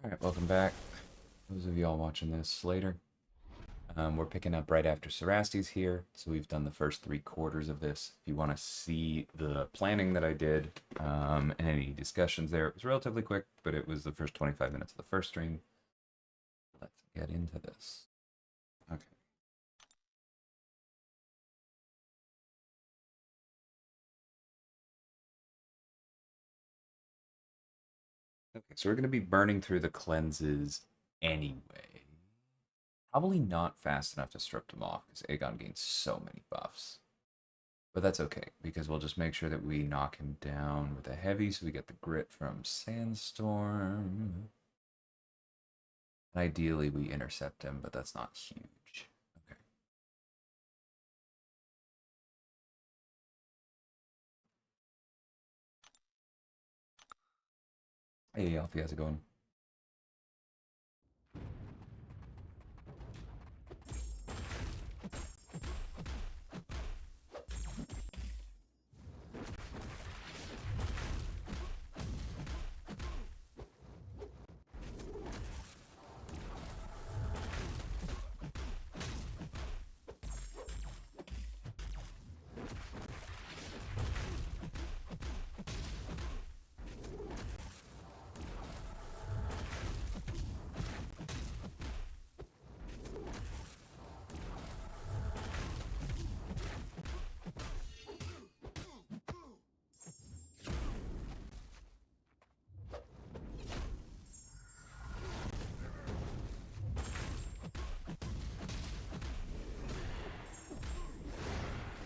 Alright, welcome back. Those of y'all watching this later. We're picking up right after Serasti's here, so we've done the first 3/4 of this. If you want to see the planning that I did, and any discussions there, it was relatively quick, but it was the first 25 minutes of the first stream. Let's get into this. Okay. Okay, so we're going to be burning through the cleanses anyway. Probably not fast enough to strip them off, because Aegon gains so many buffs. But that's okay, because we'll just make sure that we knock him down with a heavy, so we get the grit from Sandstorm. Ideally, we intercept him, but that's not huge. Okay. Hey, Alfie, how's it going?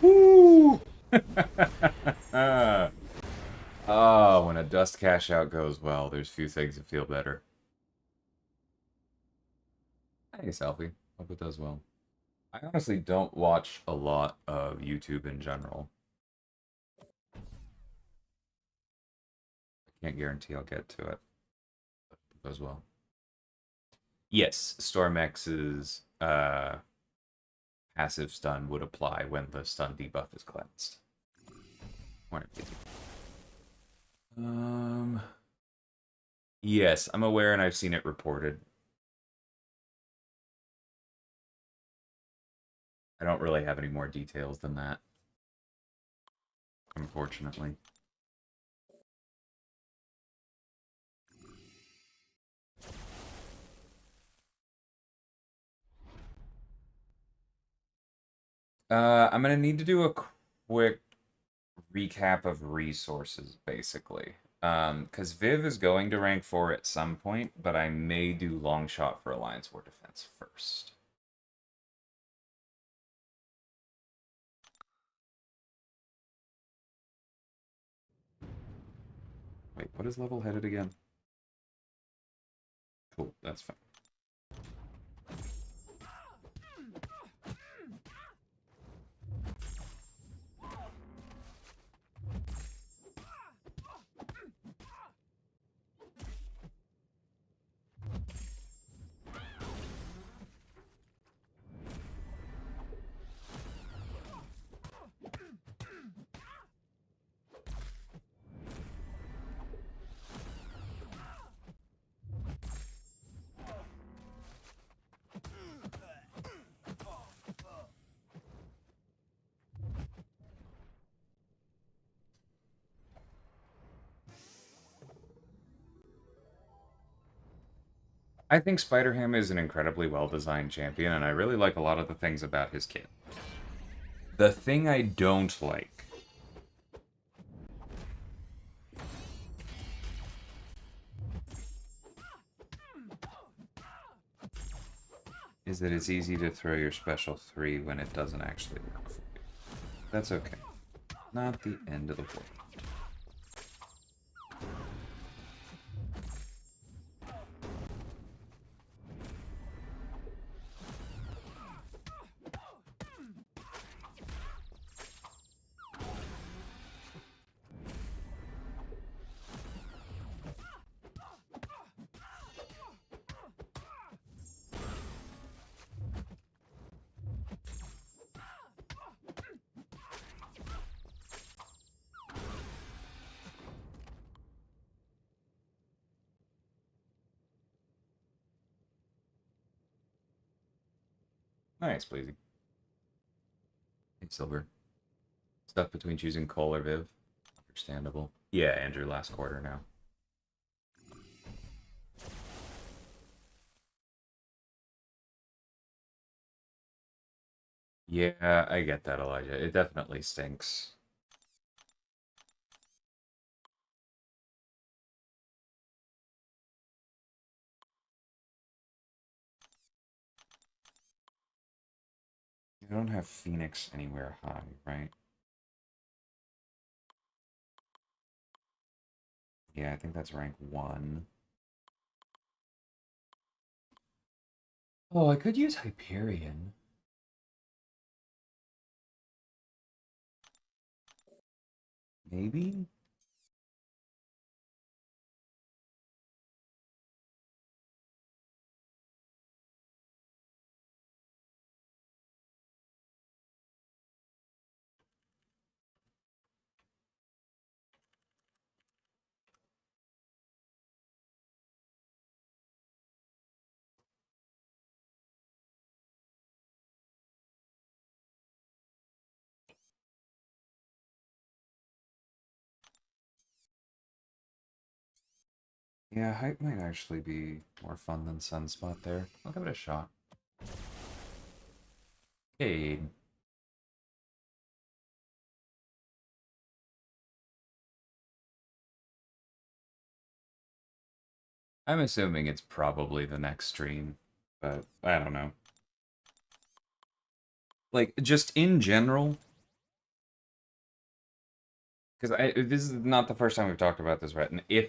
Woo! Oh, when a dust cash out goes well, there's few things that feel better. Hey, Alfie. Hope it does well. I honestly don't watch a lot of YouTube in general. I can't guarantee I'll get to it, but it goes well. Yes, Stormx's passive stun would apply when the stun debuff is cleansed. Yes, I'm aware and I've seen it reported. I don't really have any more details than that, unfortunately. I'm gonna need to do a quick recap of resources, basically. Because Viv is going to rank 4 at some point, but I may do long shot for Alliance War Defense first. Wait, what is level-headed again? Cool, that's fine. I think Spider-Ham is an incredibly well-designed champion, and I really like a lot of the things about his kit. The thing I don't like is that it's easy to throw your special 3 when it doesn't actually work for you. That's okay. Not the end of the world. Nice, pleasing. Hey, Silver. Stuck between choosing Cole or Viv. Understandable. Yeah, Andrew, last quarter now. Yeah, I get that, Elijah. It definitely stinks. You don't have Phoenix anywhere high, right? Yeah, I think that's rank 1. Oh, I could use Hyperion. Maybe? Yeah, Hype might actually be more fun than Sunspot there. I'll give it a shot. Hey, I'm assuming it's probably the next stream, but I don't know. Like, just in general, because this is not the first time we've talked about this, right? And if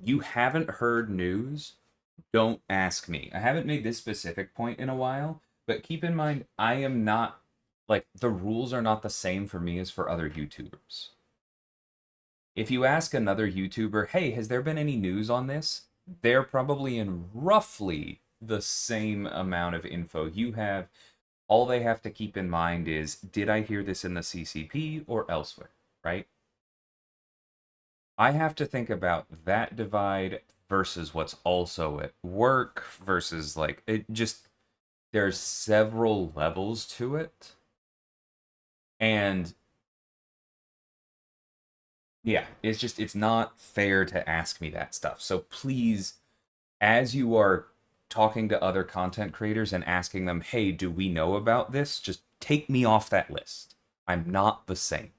you haven't heard news, don't ask me. I haven't made this specific point in a while, but keep in mind, I am not, like, the rules are not the same for me as for other YouTubers. If you ask another YouTuber, hey, has there been any news on this? They're probably in roughly the same amount of info you have. All they have to keep in mind is, did I hear this in the CCP or elsewhere, right? I have to think about that divide versus what's also at work versus like it just there's several levels to it. And yeah, it's not fair to ask me that stuff. So please, as you are talking to other content creators and asking them, "Hey, do we know about this?" Just take me off that list. I'm not the same.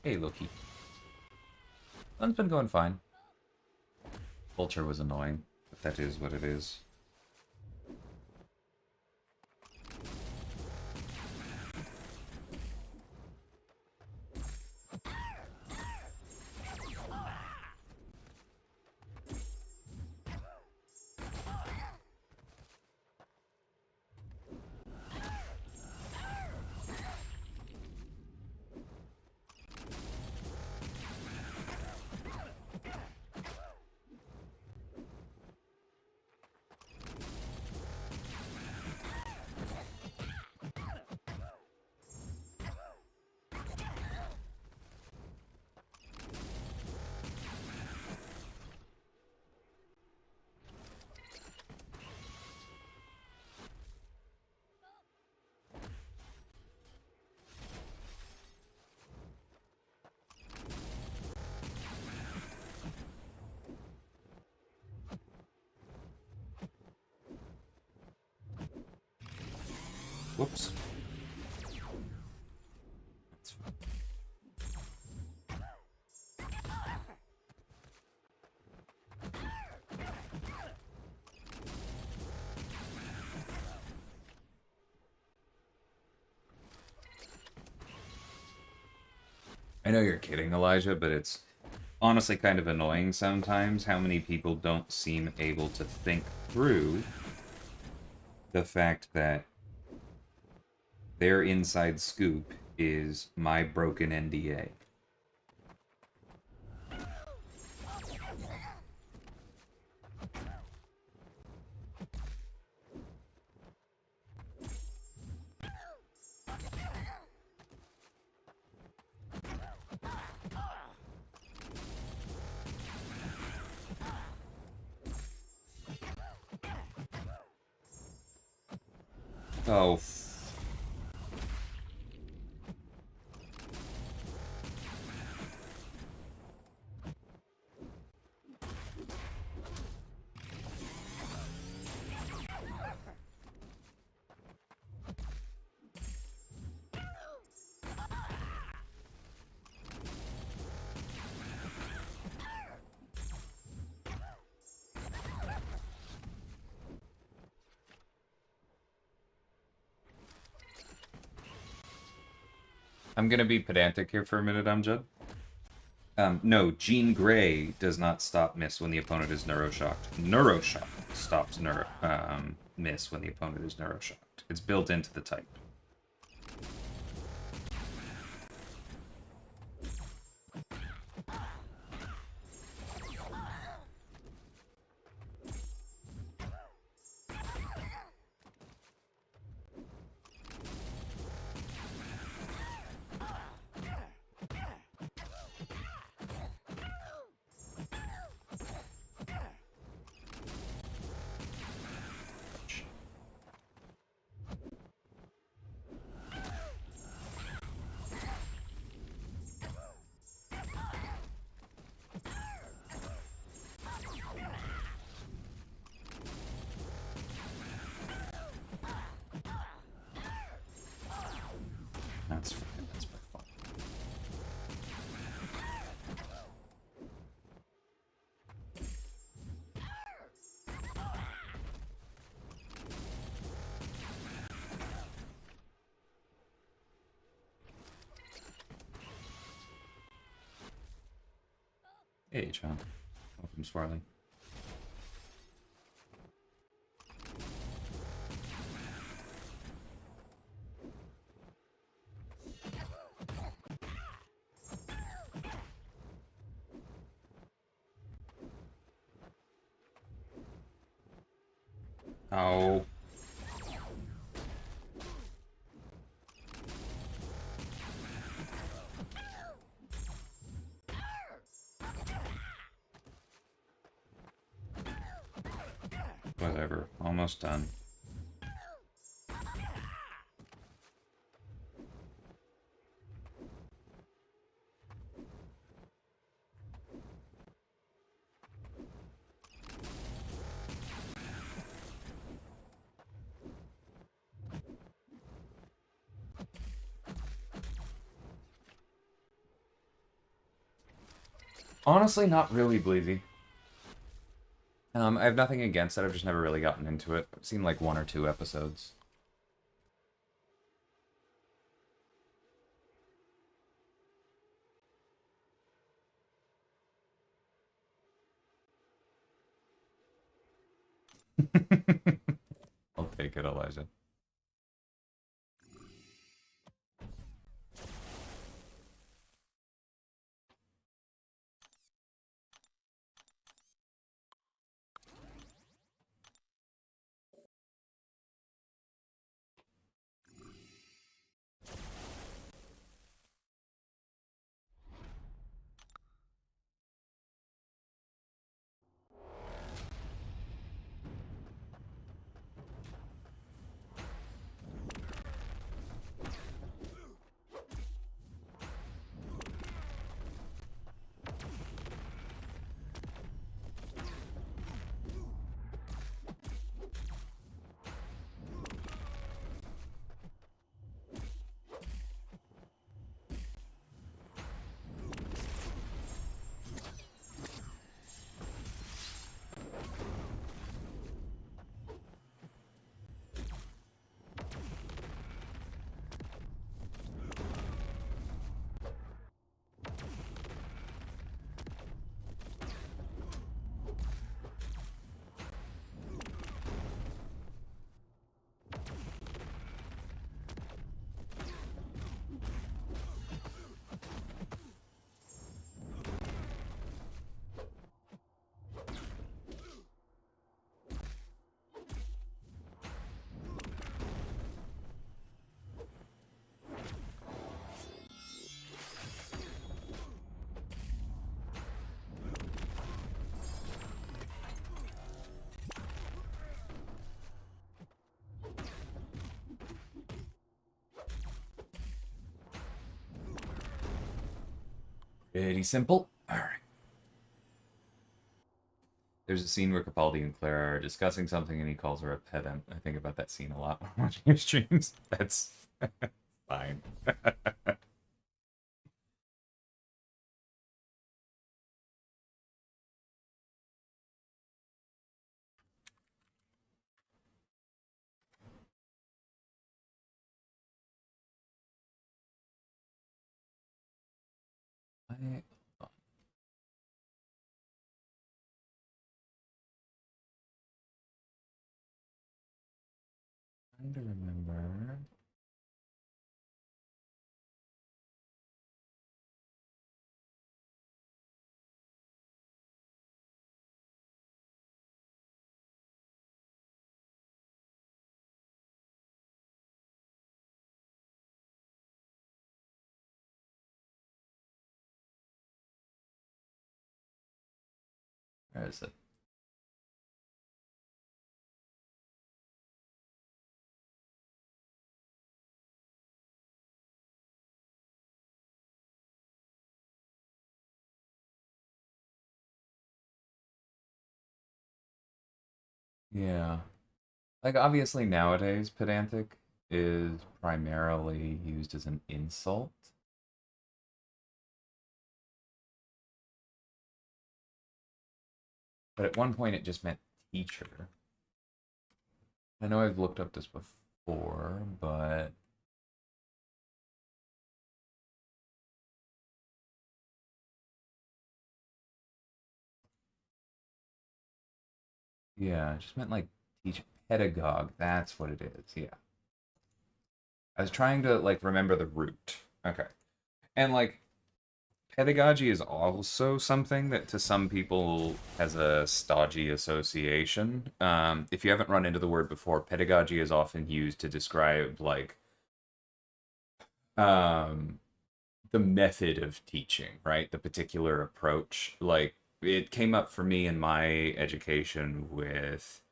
Hey, Loki. Fun's been going fine. Vulture was annoying, but that is what it is. Whoops. That's fine. I know you're kidding, Elijah, but it's honestly kind of annoying sometimes how many people don't seem able to think through the fact that their inside scoop is my broken NDA. Oh, I'm gonna be pedantic here for a minute, Amjad. No, Jean Grey does not stop miss when the opponent is neuroshocked. Neuroshock stops miss when the opponent is neuroshocked. It's built into the type. That's pretty fun. Hey, John. Welcome, Swarling. Oh. Whatever. Almost done. Honestly, not really, Bleezy. I have nothing against it. I've just never really gotten into it. I've seen like 1 or 2 episodes. I'll take it, Elijah. Pretty simple. All right. There's a scene where Capaldi and Claire are discussing something and he calls her a pedant. I think about that scene a lot when watching your streams. That's fine. I, trying to remember. Where is it? Yeah. Like, obviously, nowadays, pedantic is primarily used as an insult. But at one point, it just meant teacher. I know I've looked up this before, but yeah, it just meant like teach pedagogue. That's what it is. Yeah. I was trying to like remember the root. Okay. And like pedagogy is also something that to some people has a stodgy association. If you haven't run into the word before, pedagogy is often used to describe like um, the method of teaching, right? The particular approach. Like it came up for me in my education with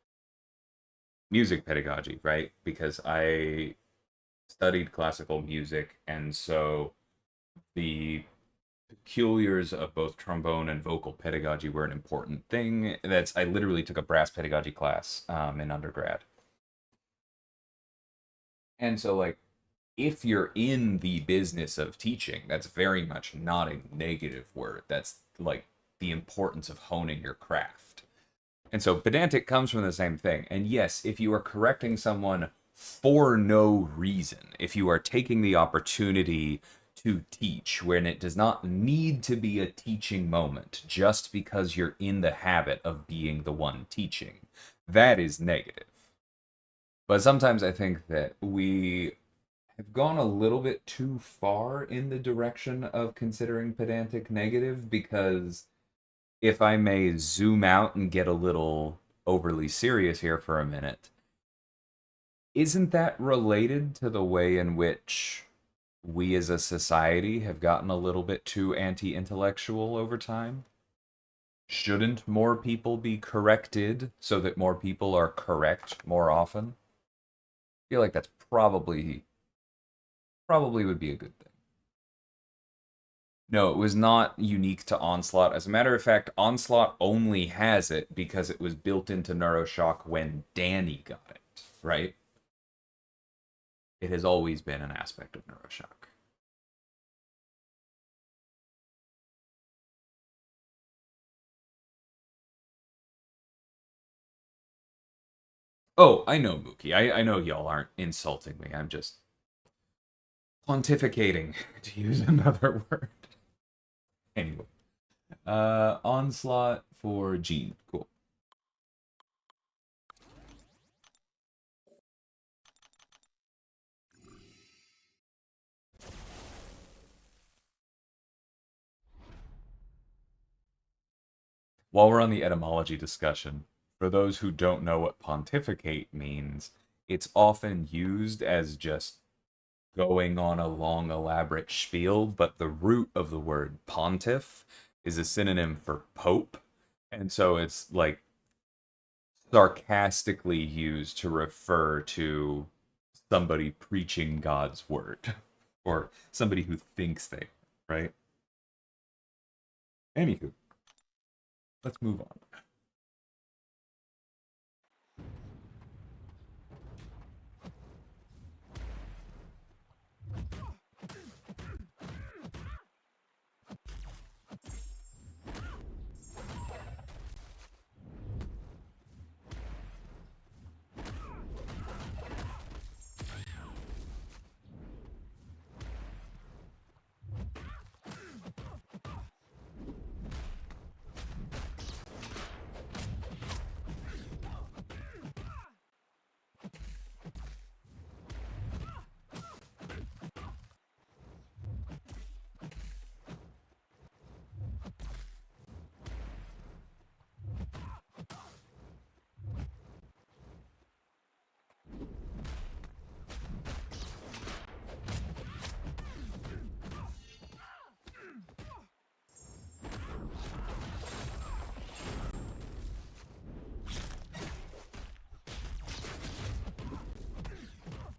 music pedagogy, right? Because I studied classical music, and so the peculiars of both trombone and vocal pedagogy were an important thing. That's I literally took a brass pedagogy class in undergrad, and so like if you're in the business of teaching, that's very much not a negative word. That's like the importance of honing your craft. And so pedantic comes from the same thing. And yes, if you are correcting someone for no reason, if you are taking the opportunity to teach when it does not need to be a teaching moment just because you're in the habit of being the one teaching, that is negative. But sometimes I think that we have gone a little bit too far in the direction of considering pedantic negative because if I may zoom out and get a little overly serious here for a minute, isn't that related to the way in which we as a society have gotten a little bit too anti intellectual over time? Shouldn't more people be corrected so that more people are correct more often? I feel like that's probably would be a good thing. No, it was not unique to Onslaught. As a matter of fact, Onslaught only has it because it was built into Neuroshock when Danny got it, right? It has always been an aspect of Neuroshock. Oh, I know, Mookie. I know y'all aren't insulting me. I'm just pontificating, to use another word. Anyway, Onslaught for Gene. Cool. While we're on the etymology discussion, for those who don't know what pontificate means, it's often used as just going on a long, elaborate spiel, but the root of the word pontiff is a synonym for pope. And so it's like sarcastically used to refer to somebody preaching God's word or somebody who thinks they, right? Anywho, let's move on.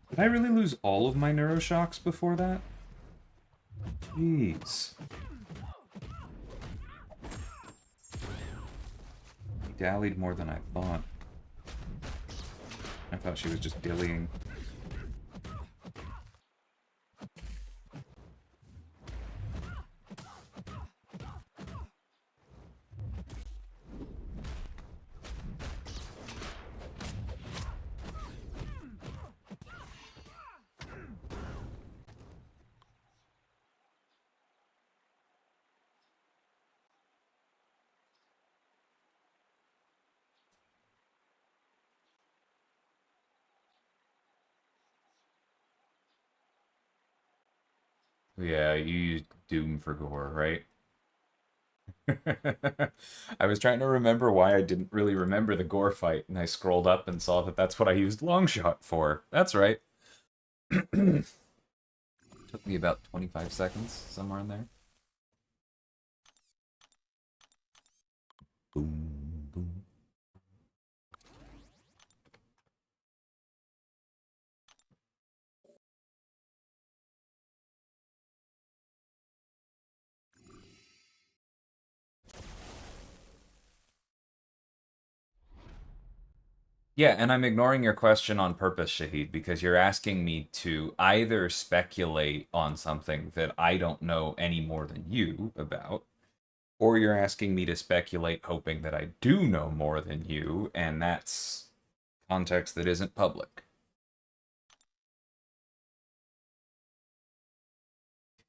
Did I really lose all of my neuroshocks before that? Jeez. He dallied more than I thought. I thought she was just dillying. Yeah, you used Doom for gore, right? I was trying to remember why I didn't really remember the gore fight, and I scrolled up and saw that that's what I used Longshot for. That's right. Took me about 25 seconds, somewhere in there. Boom, boom. Yeah, and I'm ignoring your question on purpose, Shahid, because you're asking me to either speculate on something that I don't know any more than you about, or you're asking me to speculate hoping that I do know more than you, and that's context that isn't public.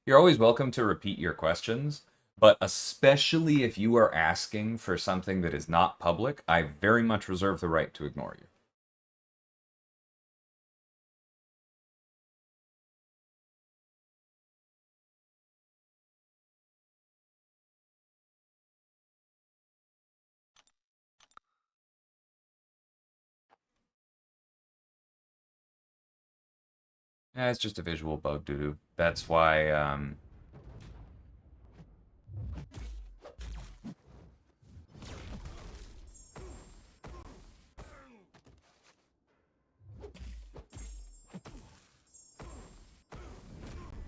You're always welcome to repeat your questions, but especially if you are asking for something that is not public, I very much reserve the right to ignore you. It's just a visual bug, doo-doo. That's why,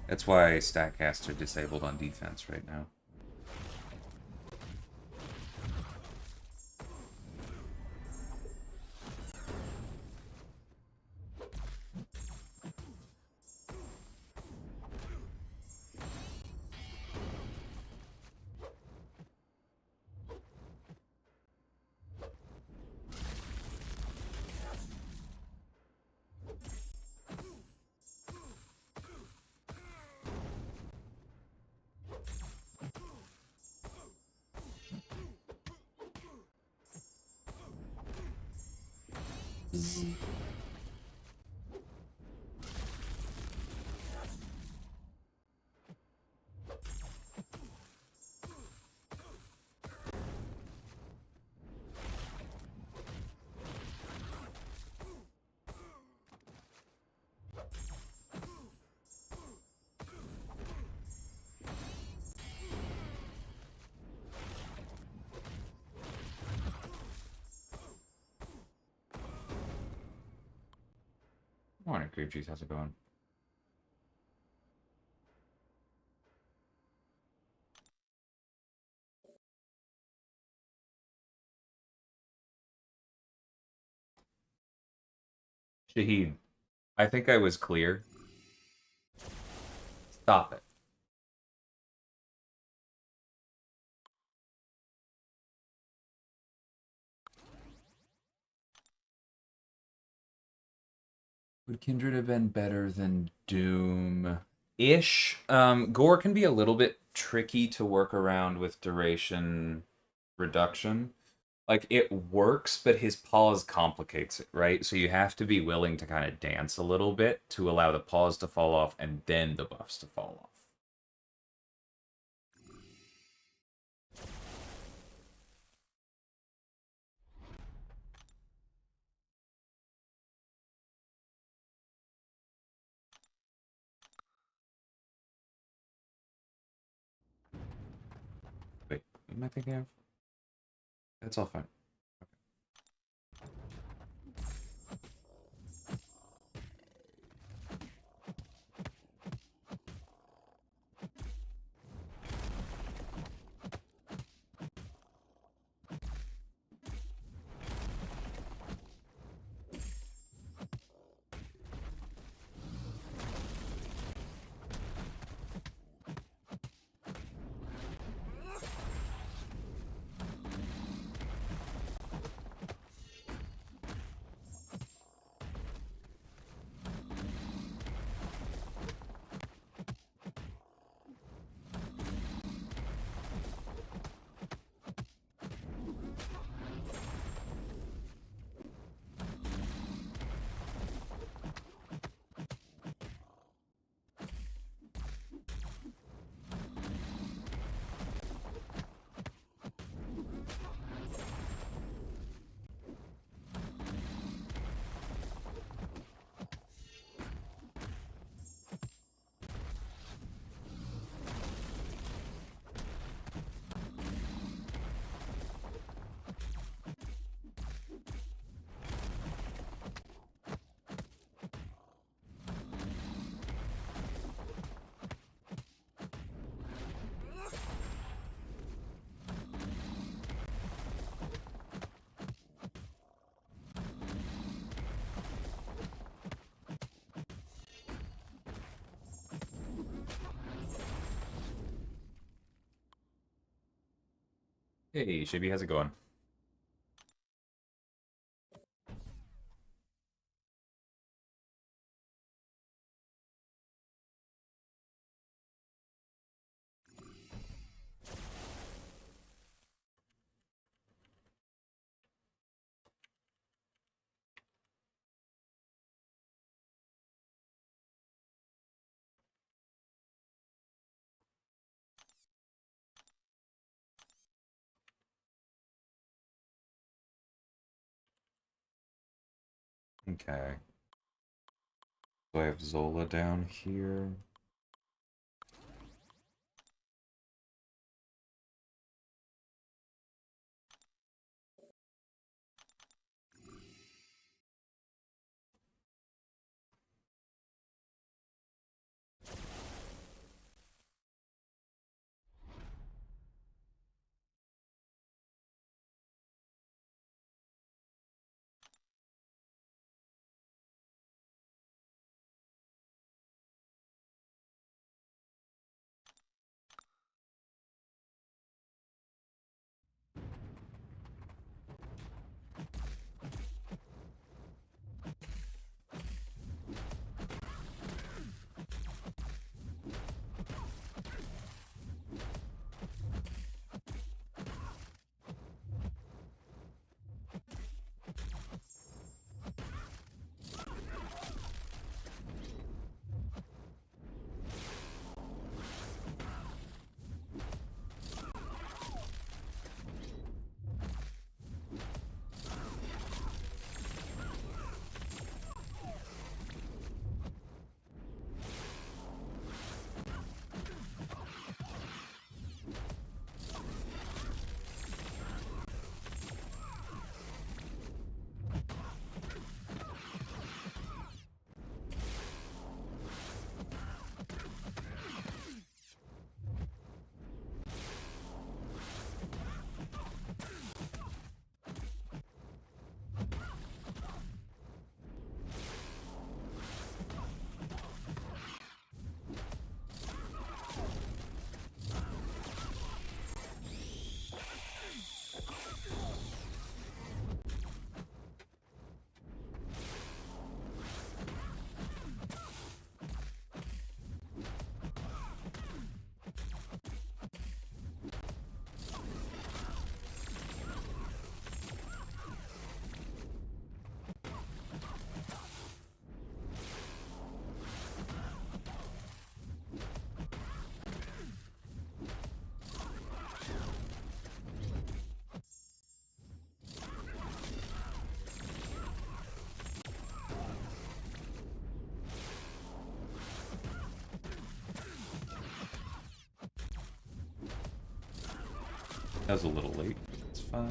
that's why StatCasts are disabled on defense right now. Morning, Creep Cheese. How's it going? Shahid, I think I was clear. Stop it. Would Kindred have been better than Doom? Ish. Gore can be a little bit tricky to work around with duration reduction. Like it works, but his pause complicates it, right? So you have to be willing to kind of dance a little bit to allow the pause to fall off and then the buffs to fall off. Wait, what am I thinking of? That's all fine. Hey, Shibi, how's it going? Okay. So I have Zola down here. That was a little late. It's fine.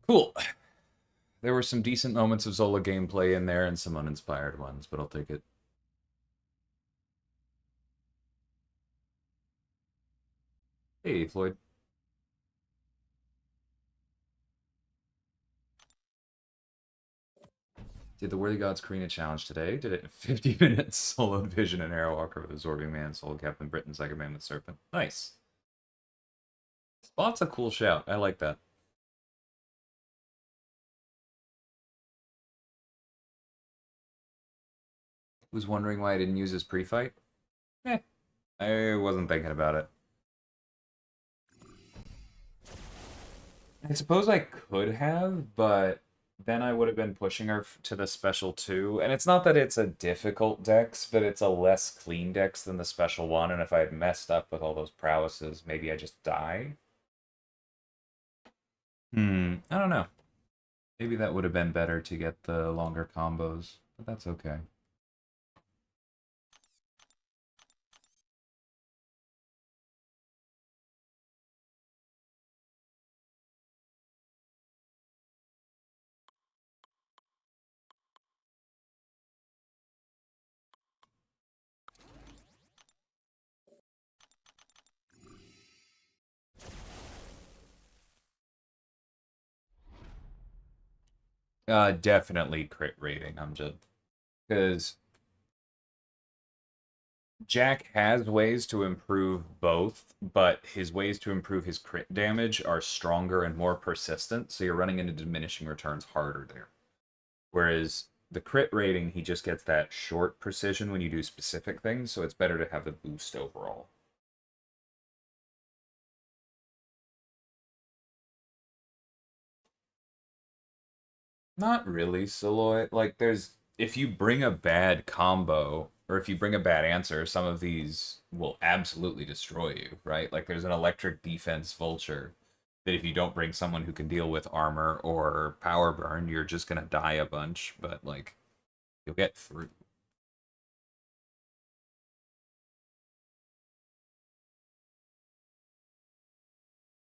Cool. There were some decent moments of Zola gameplay in there and some uninspired ones, but I'll take it. Hey, Floyd. Did the Worthy Gods Karina challenge today? Did it in 50 minutes. Soloed Vision and Arrowwalker with Absorbing Man, solo Captain Britain, Psycho Man with Serpent. Nice. Spot's a cool shout. I like that. Was wondering why I didn't use his pre-fight? Eh, I wasn't thinking about it. I suppose I could have, but then I would have been pushing her to the special 2. And it's not that it's a difficult dex, but it's a less clean dex than the special 1. And if I had messed up with all those prowesses, maybe I just die? I don't know. Maybe that would have been better to get the longer combos, but that's okay. Definitely crit rating, I'm just... Because Jack has ways to improve both, but his ways to improve his crit damage are stronger and more persistent, so you're running into diminishing returns harder there. Whereas the crit rating, he just gets that short precision when you do specific things, so it's better to have the boost overall. Not really, Soloy. Like, if you bring a bad combo, or if you bring a bad answer, some of these will absolutely destroy you, right? Like, there's an electric defense vulture that if you don't bring someone who can deal with armor or power burn, you're just gonna die a bunch, but, like, you'll get through.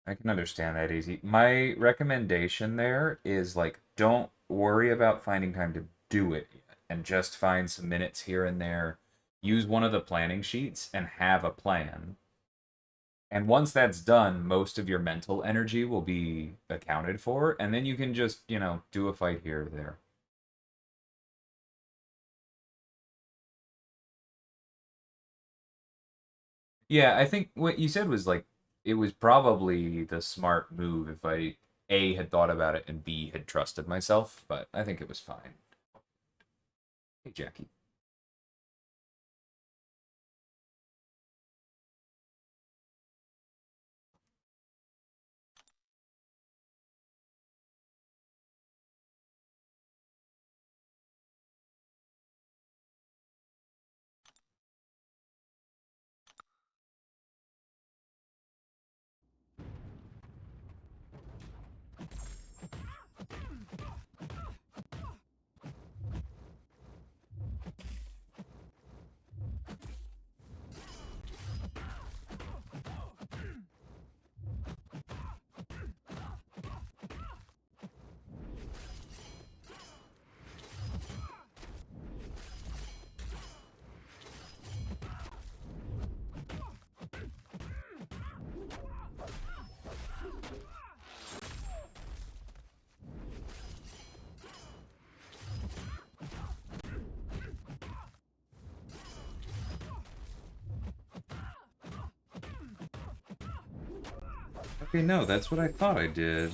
I can understand that easy. My recommendation there is like don't worry about finding time to do it yet and just find some minutes here and there. Use one of the planning sheets and have a plan. And once that's done, most of your mental energy will be accounted for, and then you can just, do a fight here or there. Yeah, I think what you said was like it was probably the smart move if I A had thought about it and B had trusted myself, but I think it was fine. Hey, Jackie. Okay, no, that's what I thought I did.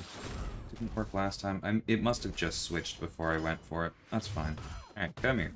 Didn't work last time. It must have just switched before I went for it. That's fine. Alright, come here.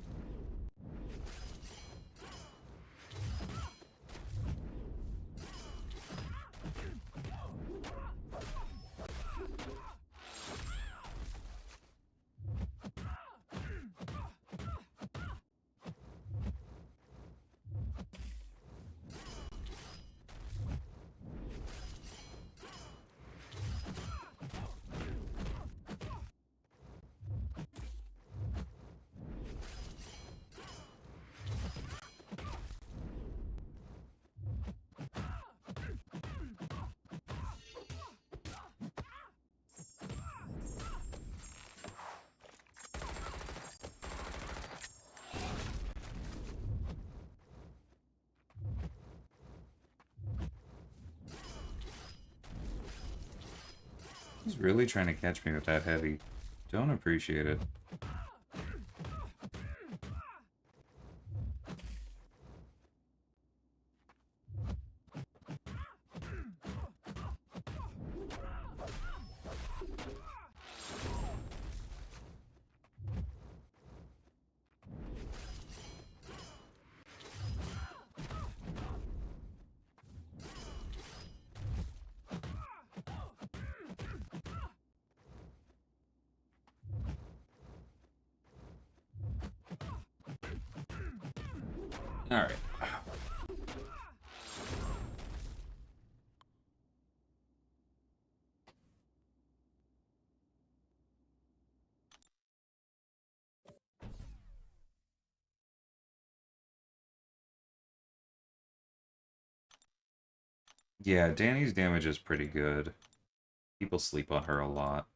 He's really trying to catch me with that heavy. Don't appreciate it. Alright. Yeah, Danny's damage is pretty good. People sleep on her a lot.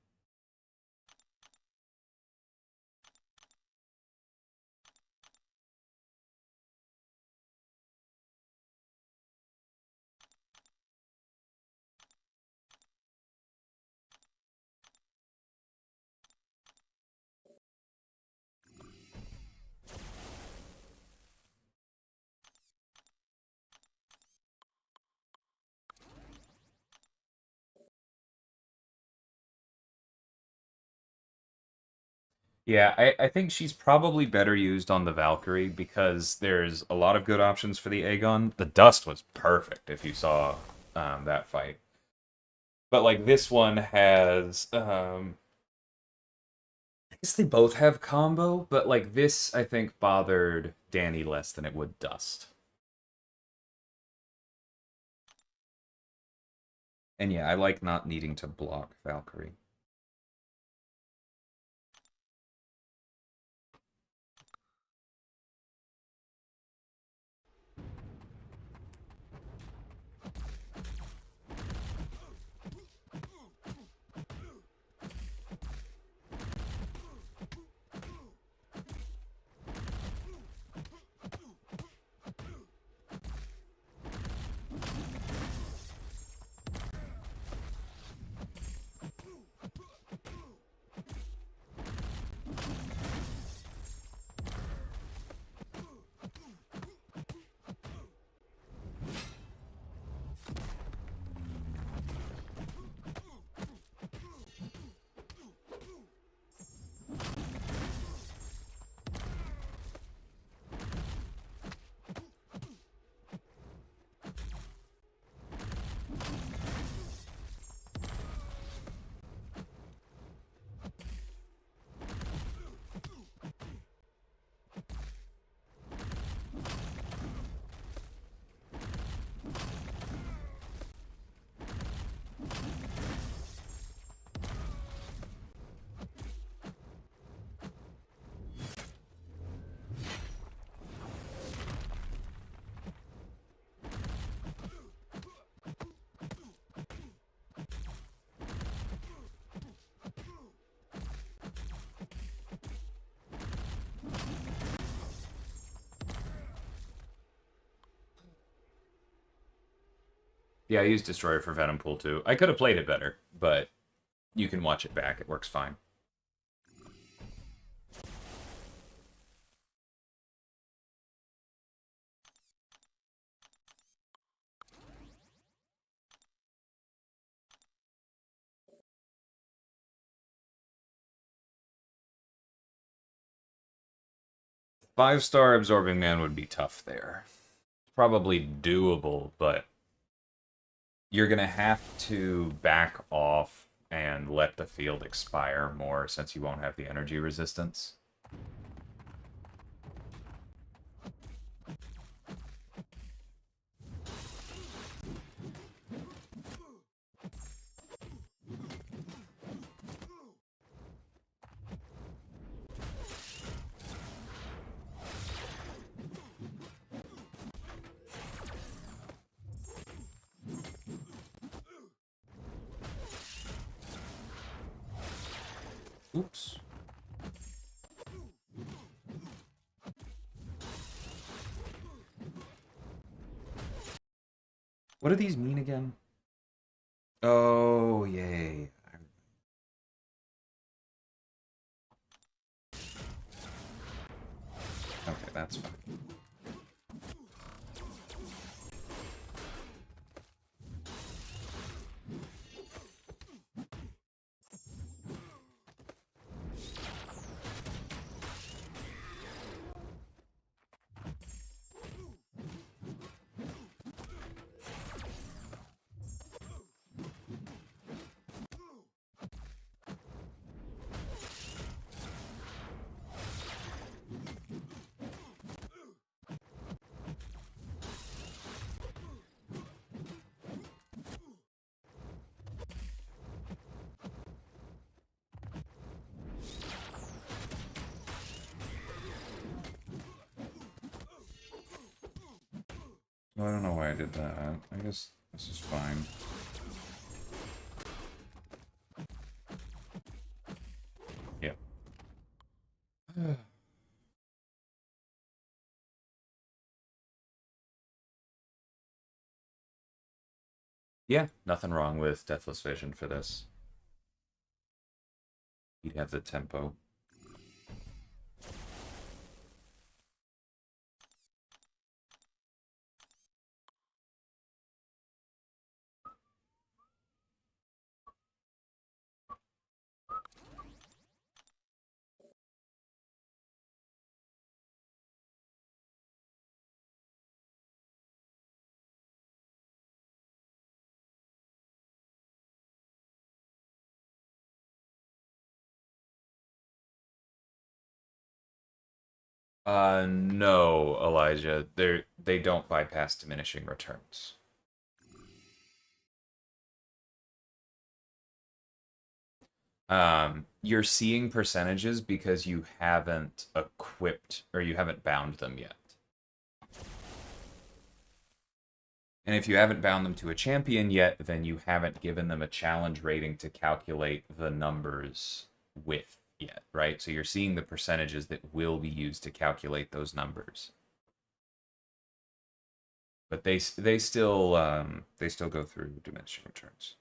Yeah, I think she's probably better used on the Valkyrie because there's a lot of good options for the Aegon. The Dust was perfect if you saw that fight. But like this one has I guess they both have combo, but like this I think bothered Danny less than it would Dust. And yeah, I like not needing to block Valkyrie. Yeah, I used Destroyer for Venom Pool too. I could have played it better, but you can watch it back. It works fine. 5-star Absorbing Man would be tough there. Probably doable, but you're going to have to back off and let the field expire more since you won't have the energy resistance. Oops. What do these mean again? Oh, yay. that's fine. Well, I don't know why I did that. I guess this is fine. Yeah. Yeah, nothing wrong with Deathless Vision for this. You'd have the tempo. No, Elijah. They don't bypass diminishing returns. You're seeing percentages because you haven't equipped or you haven't bound them yet. And if you haven't bound them to a champion yet, then you haven't given them a challenge rating to calculate the numbers with yet, right? So you're seeing the percentages that will be used to calculate those numbers. But they still go through diminishing returns.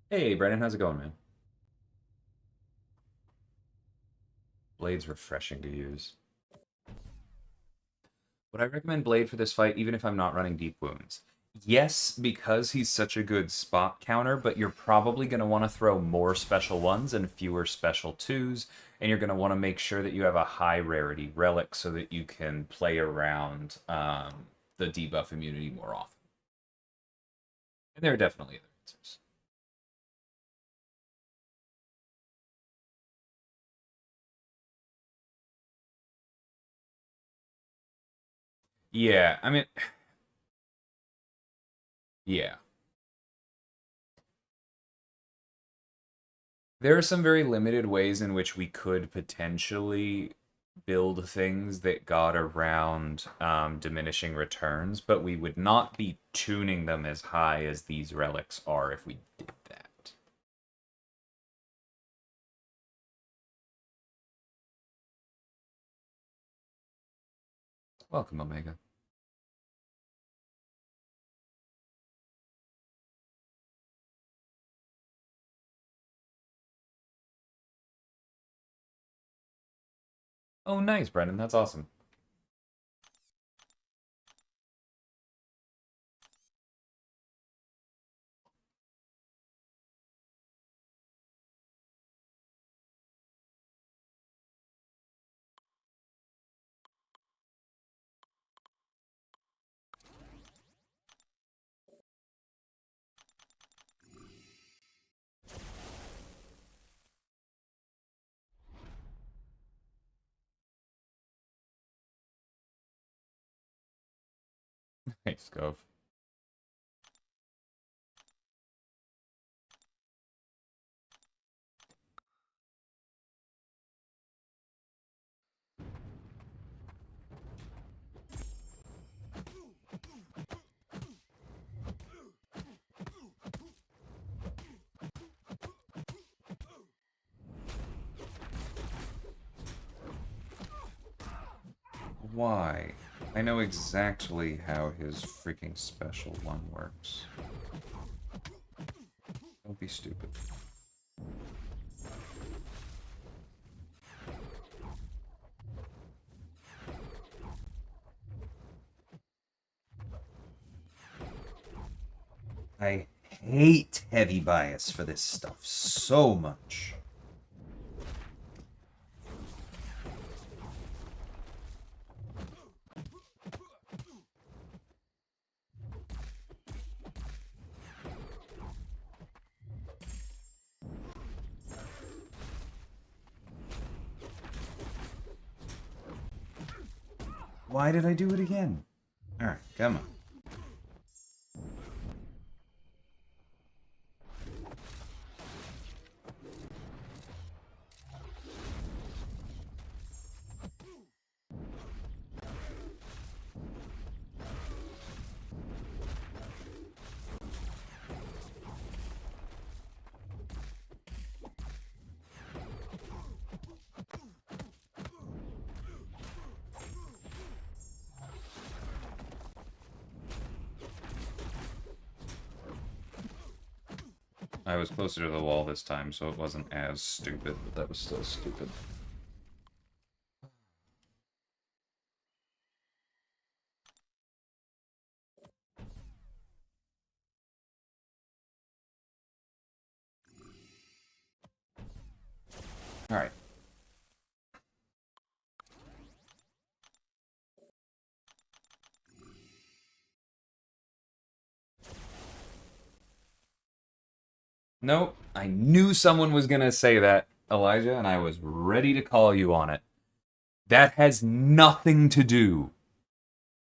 Hey, Brandon, how's it going, man? Blade's refreshing to use. Would I recommend Blade for this fight, even if I'm not running Deep Wounds? Yes, because he's such a good spot counter, but you're probably going to want to throw more special ones and fewer special twos, and you're going to want to make sure that you have a high rarity relic so that you can play around the debuff immunity more often. And there are definitely other answers. Yeah, I mean, yeah. There are some very limited ways in which we could potentially build things that got around diminishing returns, but we would not be tuning them as high as these relics are if we did that. Welcome, Omega. Oh, nice, Brendan. That's awesome. Thanks, Gov. Why? I know exactly how his freaking special one works. Don't be stupid. I hate heavy bias for this stuff so much. Why did I do it again? Alright, come on. I was closer to the wall this time, so it wasn't as stupid, but that was still stupid. Alright. Nope. I knew someone was going to say that, Elijah, and I was ready to call you on it. That has nothing to do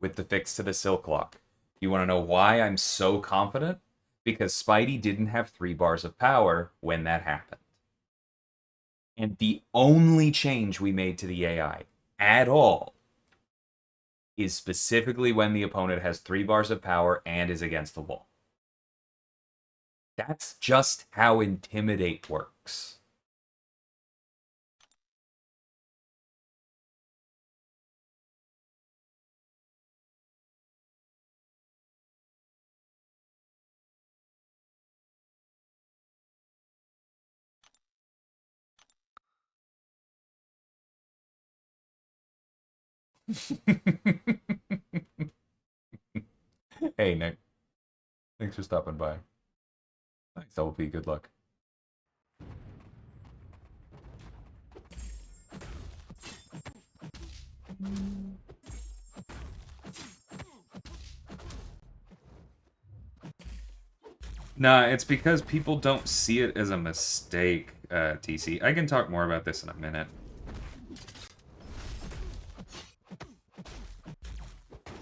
with the fix to the Silk Lock. You want to know why I'm so confident? Because Spidey didn't have 3 bars of power when that happened. And the only change we made to the AI at all is specifically when the opponent has 3 bars of power and is against the wall. That's just how Intimidate works. Hey, Nick. Thanks for stopping by. Thanks, LP. Good luck. Nah, it's because people don't see it as a mistake, TC. I can talk more about this in a minute.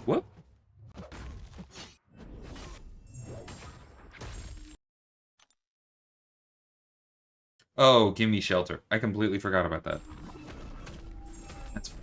Whoop. Oh, give me shelter. I completely forgot about that. That's...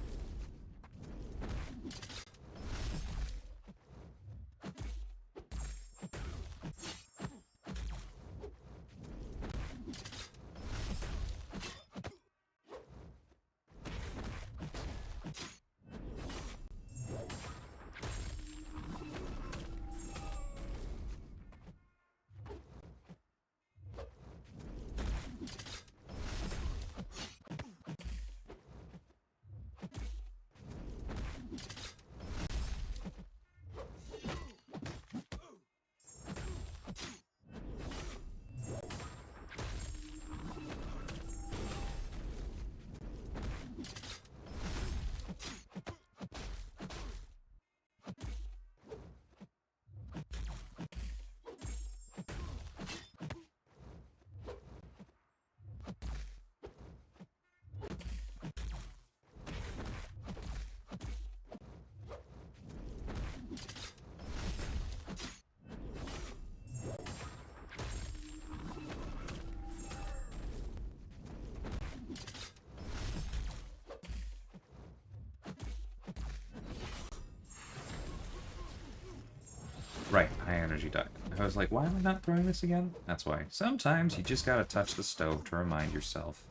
Right, high energy die. I was like, why am I not throwing this again? That's why. Sometimes you just gotta touch the stove to remind yourself.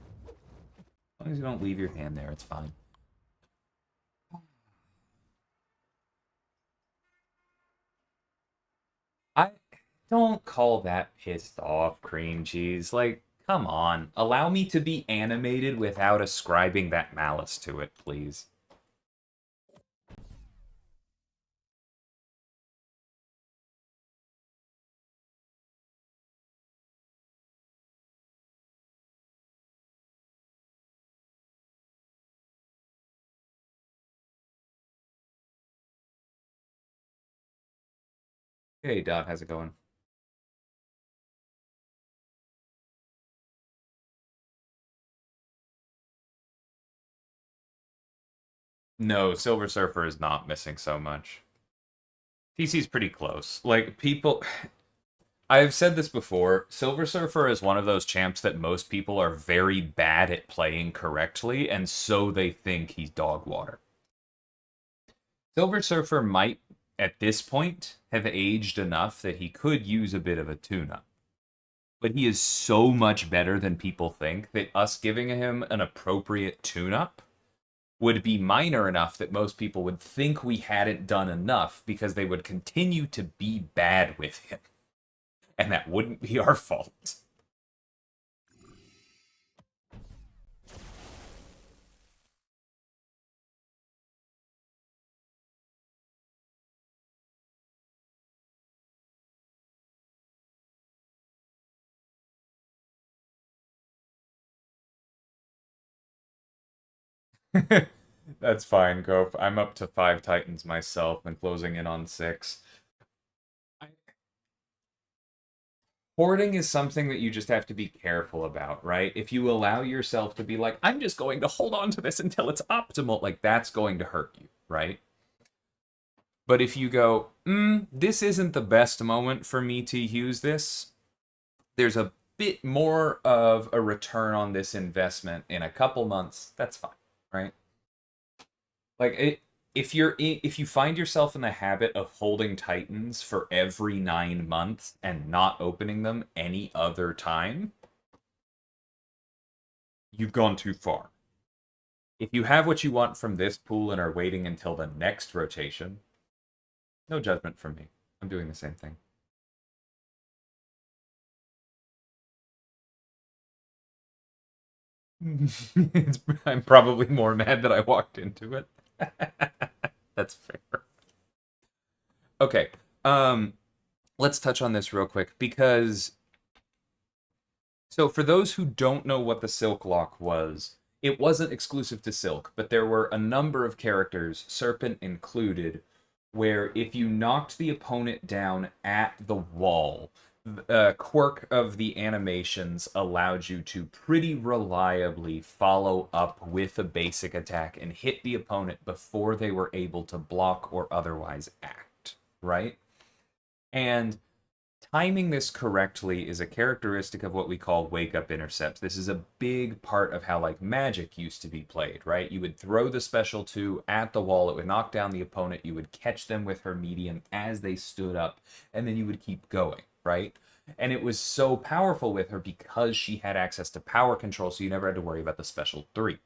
As long as you don't leave your hand there, it's fine. I don't call that pissed off cream cheese. Like, come on. Allow me to be animated without ascribing that malice to it, please. Hey, Dot, how's it going? No, Silver Surfer is not missing so much. TC's pretty close. Like, people. I've said this before. Silver Surfer is one of those champs that most people are very bad at playing correctly, and so they think he's dog water. Silver Surfer might, at this point, have aged enough that he could use a bit of a tune-up. But he is so much better than people think that us giving him an appropriate tune-up would be minor enough that most people would think we hadn't done enough because they would continue to be bad with him. And that wouldn't be our fault. That's fine, Gope. I'm up to 5 Titans myself and closing in on 6. Hoarding is something that you just have to be careful about, right? If you allow yourself to be like, I'm just going to hold on to this until it's optimal, like that's going to hurt you, right? But if you go, this isn't the best moment for me to use this, there's a bit more of a return on this investment in a couple months, that's fine, right? Like if you find yourself in the habit of holding Titans for every 9 months and not opening them any other time, you've gone too far. If you have what you want from this pool and are waiting until the next rotation, no judgment from me. I'm doing the same thing. I'm probably more mad that I walked into it. That's fair. Okay. Let's touch on this real quick because so for those who don't know what the Silk Lock was, it wasn't exclusive to Silk, but there were a number of characters, Serpent included, where if you knocked the opponent down at the wall, the quirk of the animations allowed you to pretty reliably follow up with a basic attack and hit the opponent before they were able to block or otherwise act, right? And timing this correctly is a characteristic of what we call wake up intercepts. This is a big part of how like Magic used to be played, right? You would throw the special 2 at the wall, it would knock down the opponent, you would catch them with her medium as they stood up, and then you would keep going, right? And it was so powerful with her because she had access to power control, so you never had to worry about the special 3.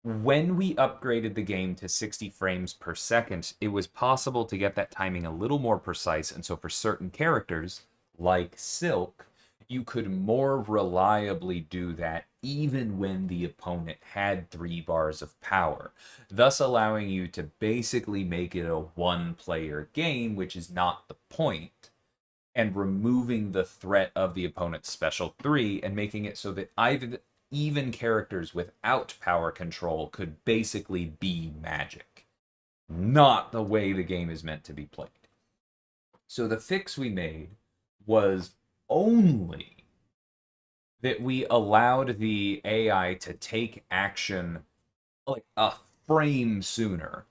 When we upgraded the game to 60 frames per second, it was possible to get that timing a little more precise. And so for certain characters, like Silk, you could more reliably do that even when the opponent had 3 bars of power, thus allowing you to basically make it a one-player game, which is not the point, and removing the threat of the opponent's special 3 and making it so that either even characters without power control could basically be Magic. Not the way the game is meant to be played. So the fix we made was only that we allowed the AI to take action like a frame sooner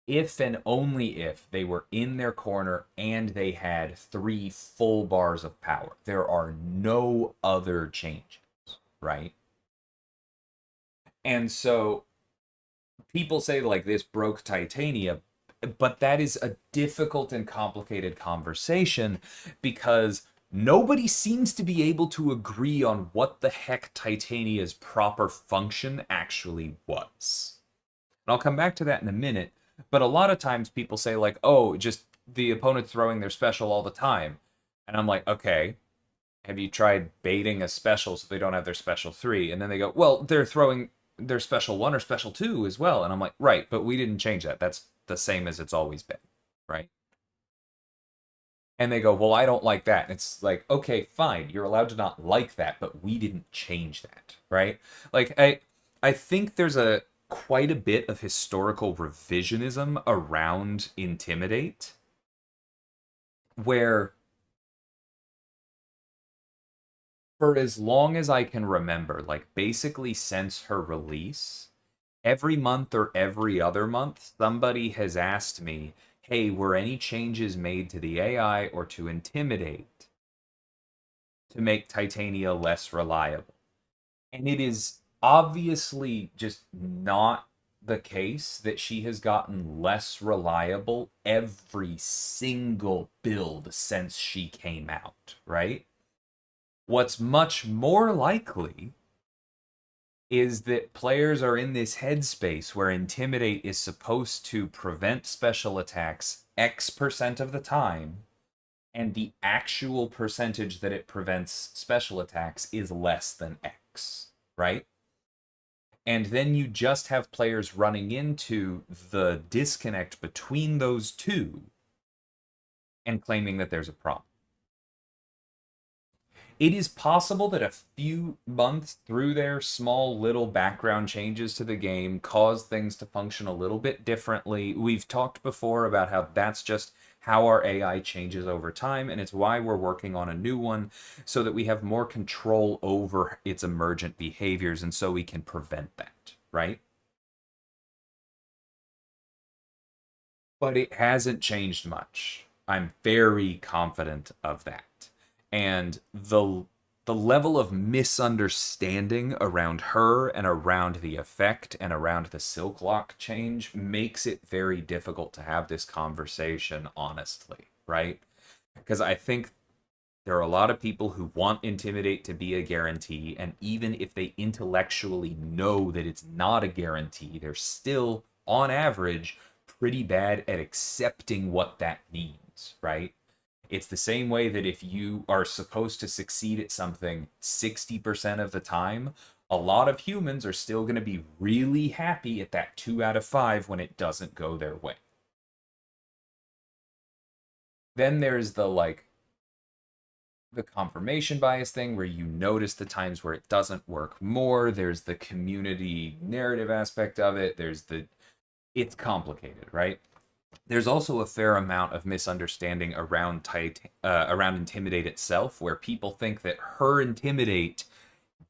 if and only if they were in their corner and they had 3 full bars of power. There are no other changes, right? And so people say like this broke Titania. but that is a difficult and complicated conversation because nobody seems to be able to agree on what the heck Titania's proper function actually was. And I'll come back to that in a minute, but a lot of times people say, like, oh, just the opponent throwing their special all the time. And I'm like, okay, have you tried baiting a special so they don't have their special 3? And then they go, well, they're throwing their special 1 or special 2 as well. And I'm like, right, but we didn't change that. That's the same as it's always been, right? And they go, well, I don't like that. And it's like, okay, fine, you're allowed to not like that, but we didn't change that, right? Like, I think there's a quite a bit of historical revisionism around Intimidate, where for as long as I can remember, like basically since her release, every month or every other month, somebody has asked me, hey, were any changes made to the AI or to Intimidate to make Titania less reliable? And it is obviously just not the case that she has gotten less reliable every single build since she came out, right? What's much more likely is that players are in this headspace where Intimidate is supposed to prevent special attacks X% of the time, and the actual percentage that it prevents special attacks is less than X, right? And then you just have players running into the disconnect between those two and claiming that there's a problem. It is possible that a few months through their small little background changes to the game cause things to function a little bit differently. We've talked before about how that's just how our AI changes over time, and it's why we're working on a new one so that we have more control over its emergent behaviors and so we can prevent that, right? But it hasn't changed much. I'm very confident of that. And the level of misunderstanding around her and around the effect and around the Silk Lock change makes it very difficult to have this conversation honestly, right? Because I think there are a lot of people who want Intimidate to be a guarantee, and even if they intellectually know that it's not a guarantee, they're still, on average, pretty bad at accepting what that means, right? It's the same way that if you are supposed to succeed at something 60% of the time, a lot of humans are still going to be really happy at that 2 out of 5 when it doesn't go their way. Then there's the confirmation bias thing where you notice the times where it doesn't work more. There's the community narrative aspect of it. It's complicated, right? There's also a fair amount of misunderstanding around around Intimidate itself, where people think that her Intimidate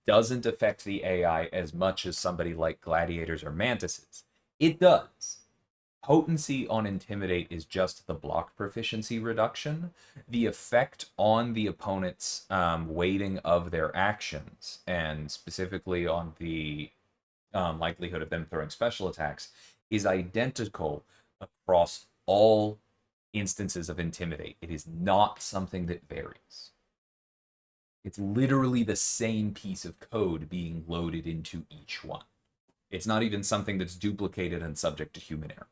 doesn't affect the AI as much as somebody like Gladiators or Mantises. It does. Potency on Intimidate is just the block proficiency reduction. The effect on the opponent's weighting of their actions, and specifically on the likelihood of them throwing special attacks, is identical across all instances of Intimidate. It is not something that varies. It's literally the same piece of code being loaded into each one. It's not even something that's duplicated and subject to human error.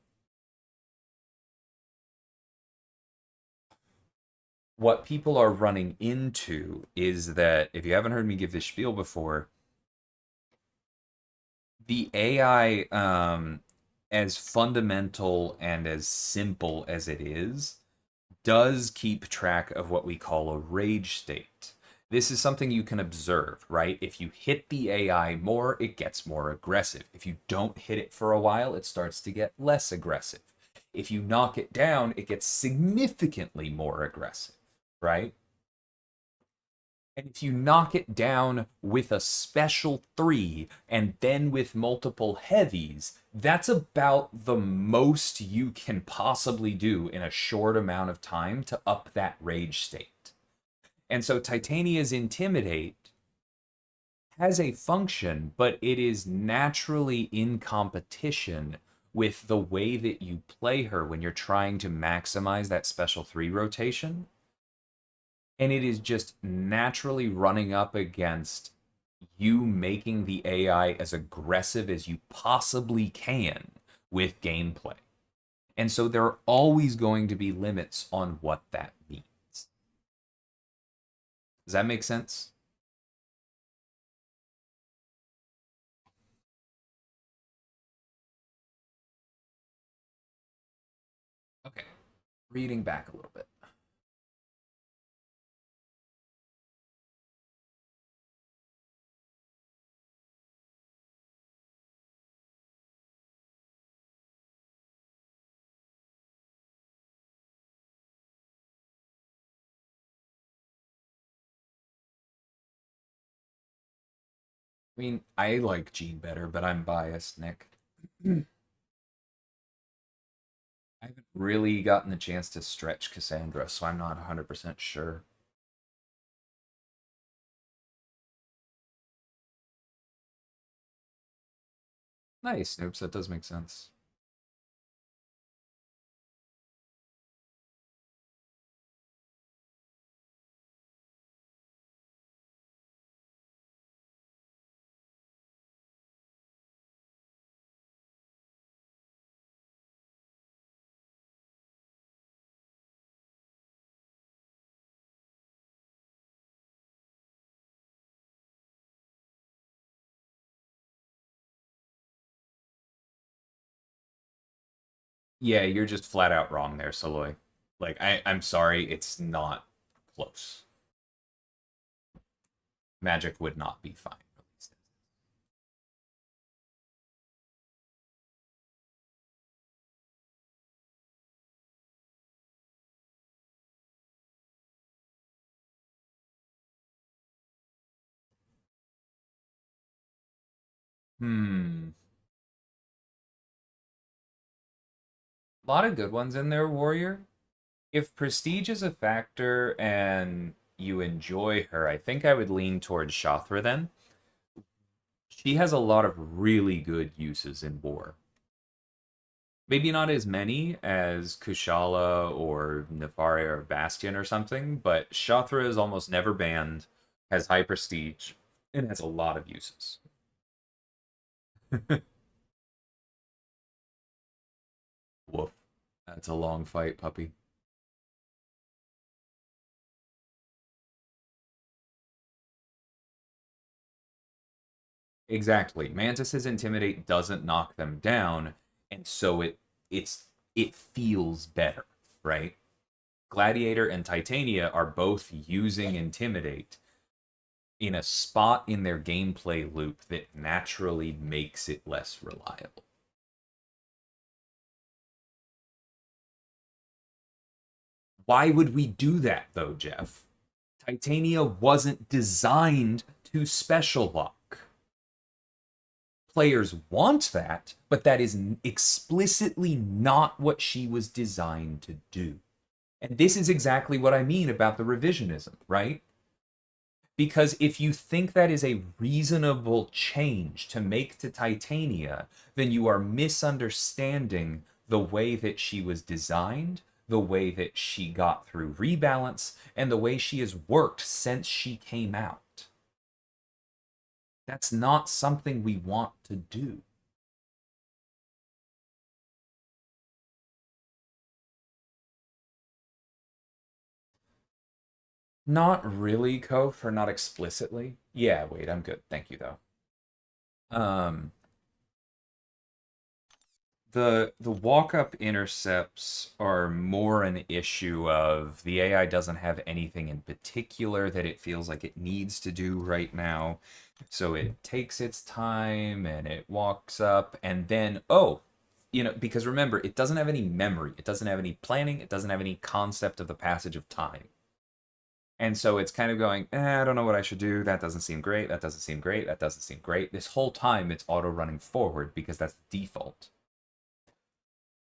What people are running into is that, if you haven't heard me give this spiel before, the AI, as fundamental and as simple as it is, does keep track of what we call a rage state. This is something you can observe, right? If you hit the AI more, it gets more aggressive. If you don't hit it for a while, it starts to get less aggressive. If you knock it down, it gets significantly more aggressive, right? And if you knock it down with a special 3 and then with multiple heavies, that's about the most you can possibly do in a short amount of time to up that rage state. And so Titania's Intimidate has a function, but it is naturally in competition with the way that you play her when you're trying to maximize that special 3 rotation. And it is just naturally running up against you making the AI as aggressive as you possibly can with gameplay. And so there are always going to be limits on what that means. Does that make sense? Okay. Reading back a little bit. I mean, I like Jean better, but I'm biased, Nick. I haven't really gotten the chance to stretch Cassandra, so I'm not 100% sure. Nice, Snoops. That does make sense. Yeah, you're just flat out wrong there, Soloy. Like, I'm sorry, it's not close. Magic would not be fine. Hmm. A lot of good ones in there, Warrior. If prestige is a factor and you enjoy her, I think I would lean towards Shothra then. She has a lot of really good uses in war. Maybe not as many as Kushala or Nefaria or Bastion or something, but Shothra is almost never banned, has high prestige, and has a lot of uses. Woof. That's a long fight, puppy. Exactly. Mantis's Intimidate doesn't knock them down, and so it feels better, right? Gladiator and Titania are both using Intimidate in a spot in their gameplay loop that naturally makes it less reliable. Why would we do that though, Jeff? Titania wasn't designed to special lock. Players want that, but that is explicitly not what she was designed to do. And this is exactly what I mean about the revisionism, right? Because if you think that is a reasonable change to make to Titania, then you are misunderstanding the way that she was designed, the way that she got through rebalance, and the way she has worked since she came out. That's not something we want to do. Not really, Kof, or not explicitly. Yeah, wait, I'm good. Thank you, though. Um, the walk up intercepts are more an issue of the AI doesn't have anything in particular that it feels like it needs to do right now. So it takes its time and it walks up and then because remember, it doesn't have any memory, it doesn't have any planning, it doesn't have any concept of the passage of time. And so it's kind of going, I don't know what I should do. That doesn't seem great. That doesn't seem great. That doesn't seem great. This whole time it's auto running forward because that's the default.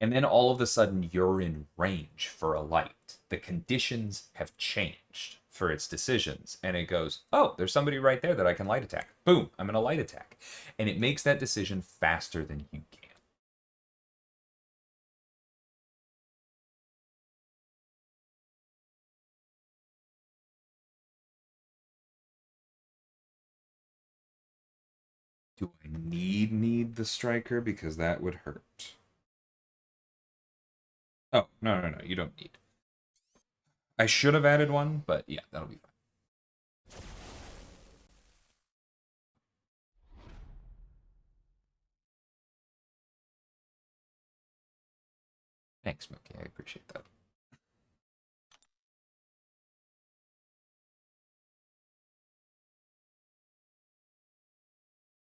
And then all of a sudden you're in range for a light. The conditions have changed for its decisions. And it goes, oh, there's somebody right there that I can light attack. Boom, I'm going to light attack. And it makes that decision faster than you can. Do I need the striker? Because that would hurt. Oh, no, you don't need. I should have added one, but yeah, that'll be fine. Thanks, Mookie. I appreciate that.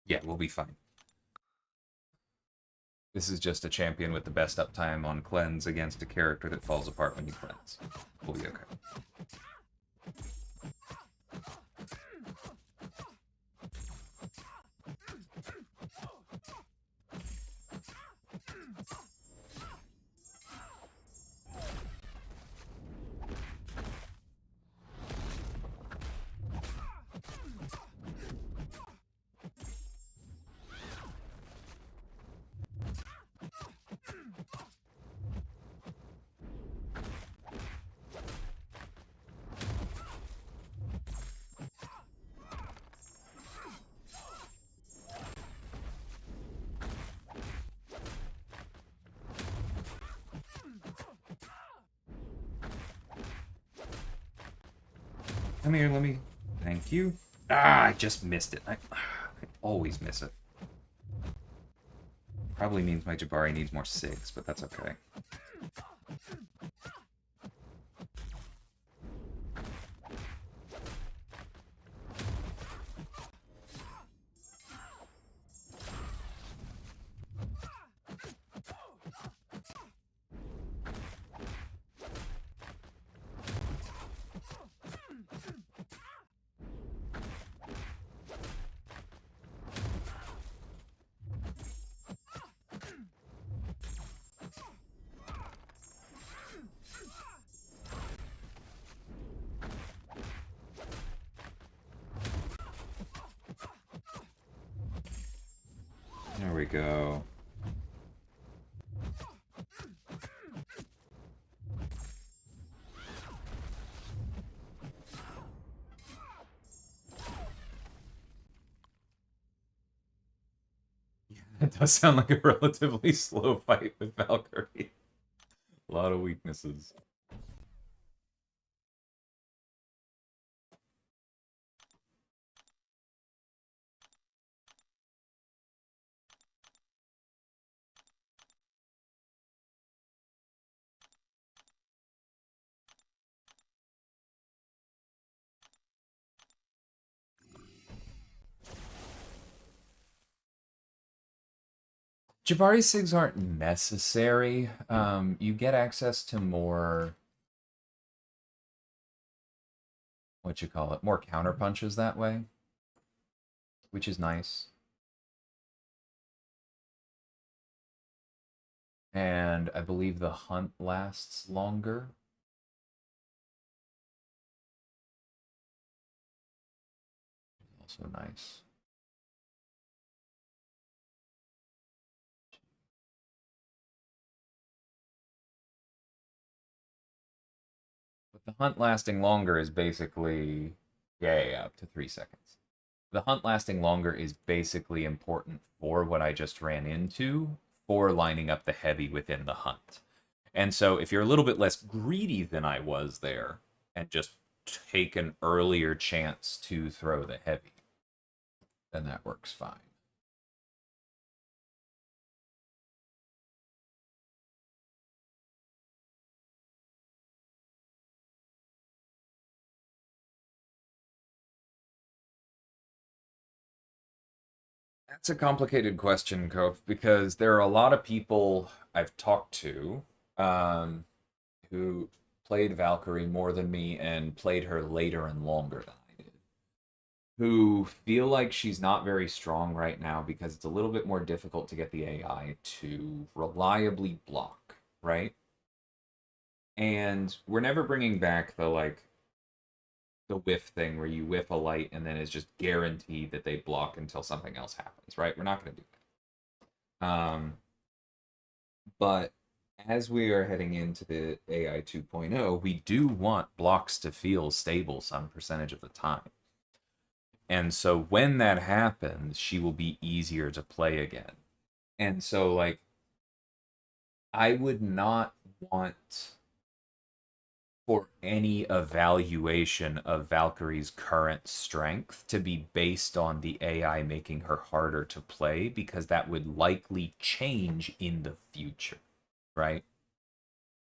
Yeah, we'll be fine. This is just a champion with the best uptime on cleanse against a character that falls apart when you cleanse. We'll be okay. Come here, let me... Thank you. Ah, I just missed it. I always miss it. Probably means my Jabari needs more SIGs, but that's okay. There we go. It does sound like a relatively slow fight with Valkyrie. A lot of weaknesses. Jabari SIGs aren't necessary. You get access to more... what you call it? More counter punches that way. Which is nice. And I believe the hunt lasts longer. Also nice. But the hunt lasting longer is basically... yeah, up to 3 seconds. The hunt lasting longer is basically important for what I just ran into, for lining up the heavy within the hunt. And so if you're a little bit less greedy than I was there, and just take an earlier chance to throw the heavy, then that works fine. That's a complicated question, Kof, because there are a lot of people I've talked to who played Valkyrie more than me and played her later and longer than I did, who feel like she's not very strong right now because it's a little bit more difficult to get the AI to reliably block, right? And we're never bringing back the whiff thing where you whiff a light and then it's just guaranteed that they block until something else happens, right? We're not going to do that. But as we are heading into the AI 2.0, we do want blocks to feel stable some percentage of the time. And so when that happens, she will be easier to play again. And so, like, I would not want for any evaluation of Valkyrie's current strength to be based on the AI making her harder to play, because that would likely change in the future, right?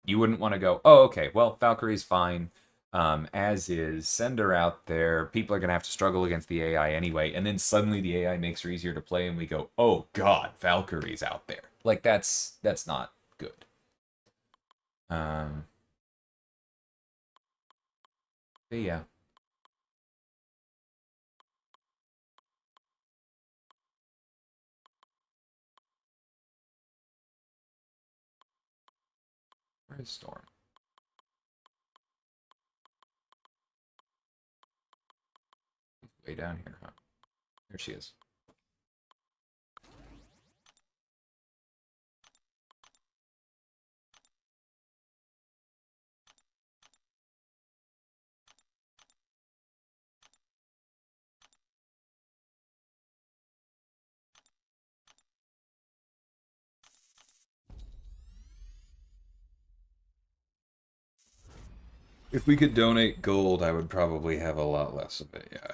You wouldn't want to go, oh, okay, well, Valkyrie's fine, as is. Send her out there. People are going to have to struggle against the AI anyway. And then suddenly the AI makes her easier to play, and we go, oh, God, Valkyrie's out there. Like, that's not good. But yeah. Where's Storm? Way down here, huh? There she is. If we could donate gold, I would probably have a lot less of it, yeah.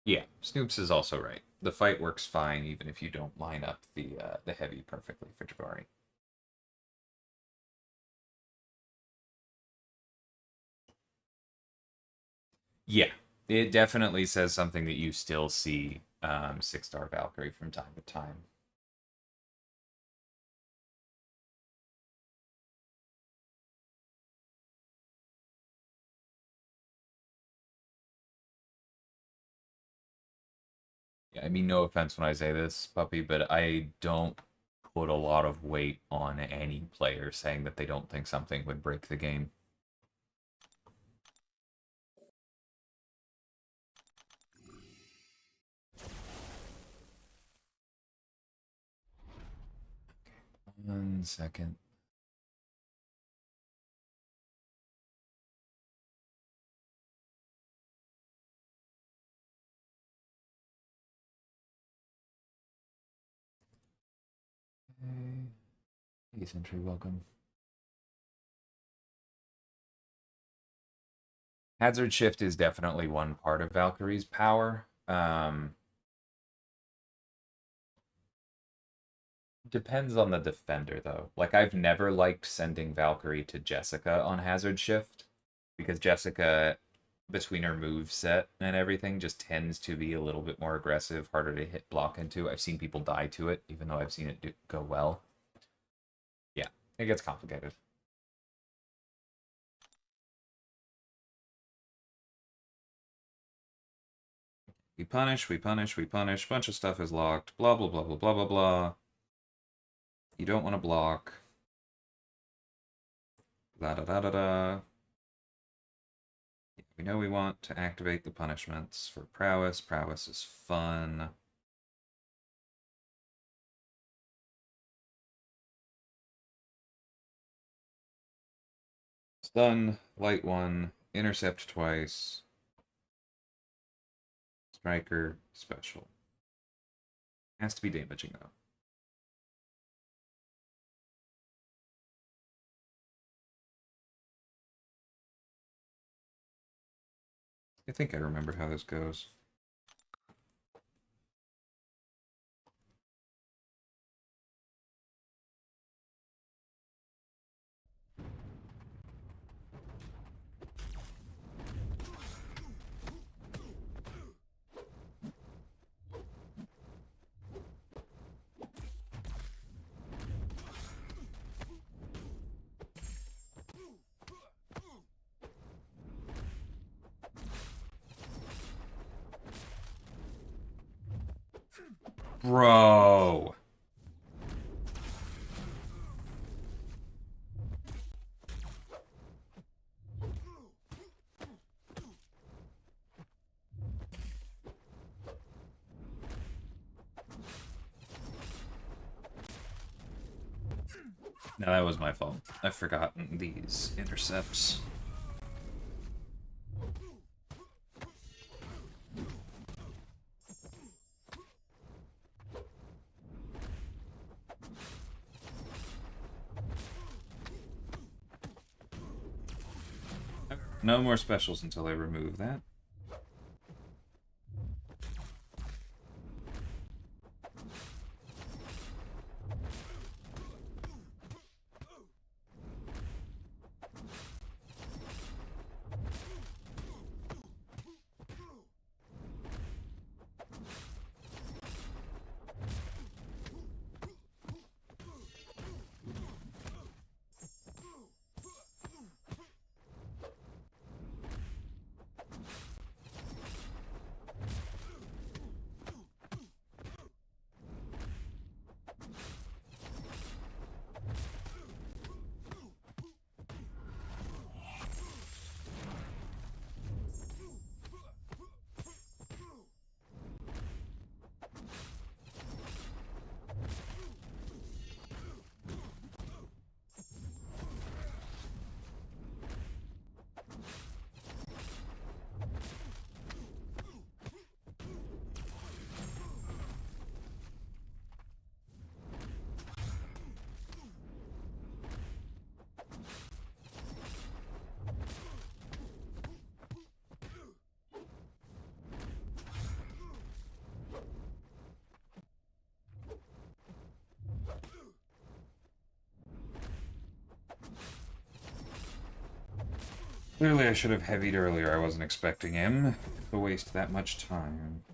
Yeah, Snoops is also right. The fight works fine even if you don't line up the heavy perfectly for Jabari. Yeah, it definitely says something that you still see 6-star Valkyrie from time to time. Yeah, I mean, no offense when I say this, puppy, but I don't put a lot of weight on any player saying that they don't think something would break the game. One second. Hey, Sentry, welcome. Hazard Shift is definitely one part of Valkyrie's power. Depends on the defender, though. Like, I've never liked sending Valkyrie to Jessica on Hazard Shift, because Jessica, between her move set and everything, just tends to be a little bit more aggressive, harder to hit block into. I've seen people die to it, even though I've seen it go well. Yeah, it gets complicated. We punish, we punish, we punish. Bunch of stuff is locked. Blah, blah, blah, blah, blah, blah, blah. You don't want to block. Da da da da da. We know we want to activate the punishments for prowess. Prowess is fun. Stun, light one, intercept twice. Striker, special. Has to be damaging though. I think I remember how this goes. Bro. No, that was my fault. I've forgotten these intercepts. No more specials until I remove that. Clearly I should have heavied earlier. I wasn't expecting him to waste that much time.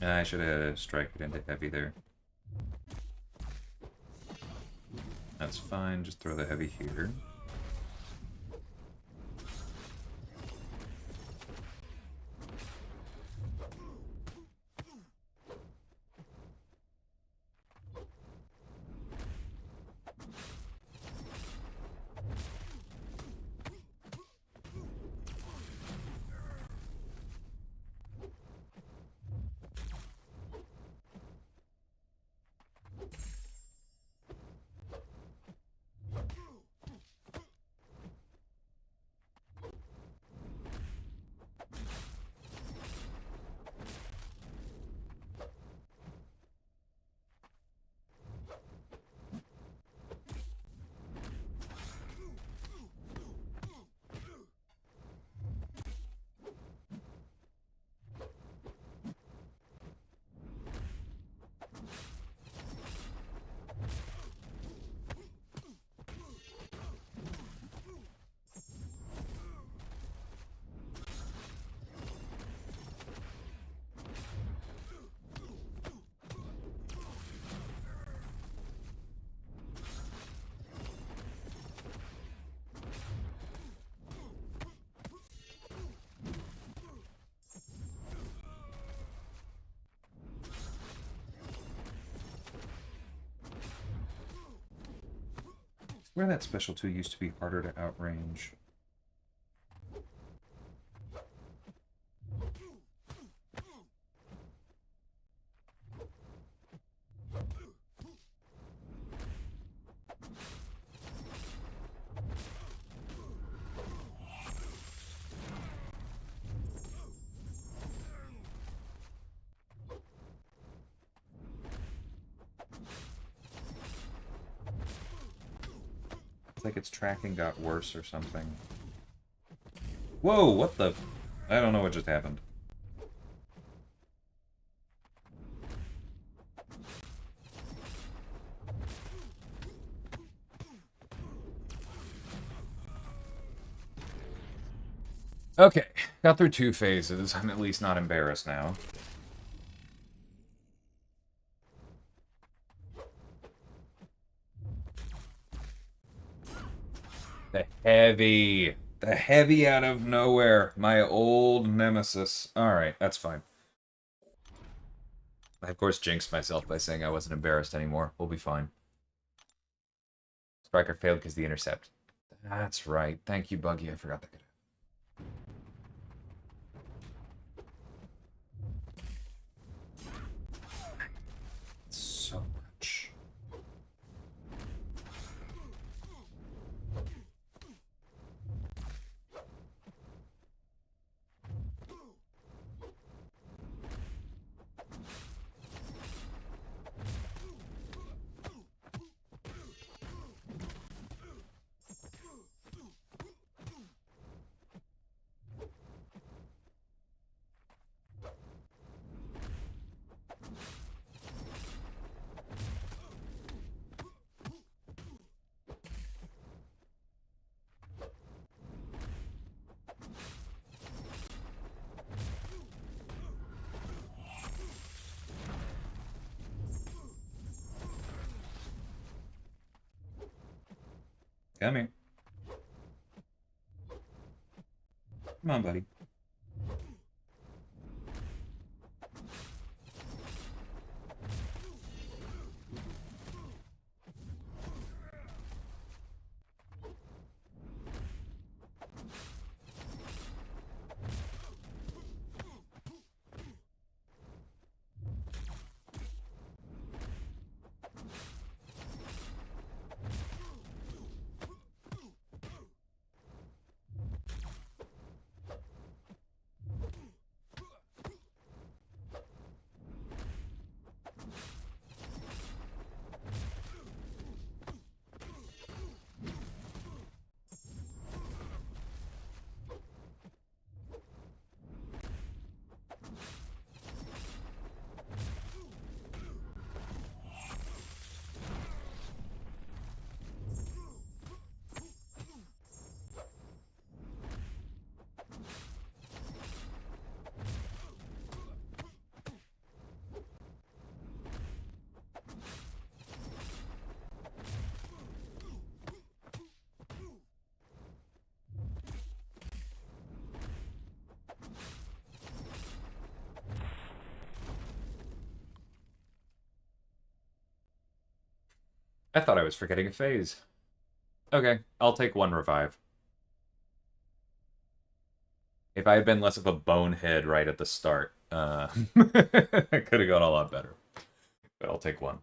I should have strike it into heavy there. That's fine, just throw the heavy here. Where that special 2 used to be harder to outrange. Like its tracking got worse or something. Whoa, what the? I don't know what just happened. Okay, got through 2 phases. I'm at least not embarrassed now. The heavy. The heavy out of nowhere. My old nemesis. Alright, that's fine. I, of course, jinxed myself by saying I wasn't embarrassed anymore. We'll be fine. Striker failed because the intercept. That's right. Thank you, Buggy. I forgot that. So much. Come here. Come on, buddy. I thought I was forgetting a phase. Okay, I'll take 1 revive. If I had been less of a bonehead right at the start, it could have gone a lot better. But I'll take 1.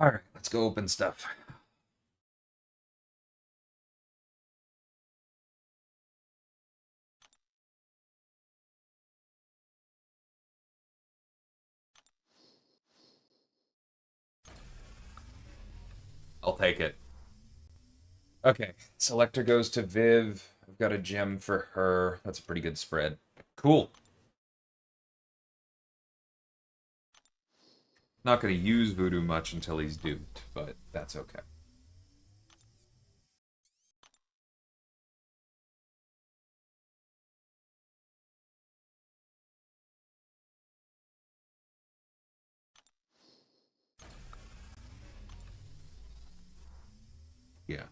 Alright, let's go open stuff. I'll take it. Okay, Selector goes to Viv. I've got a gem for her. That's a pretty good spread. Cool. Not going to use Voodoo much until he's duped, but that's okay. Yeah.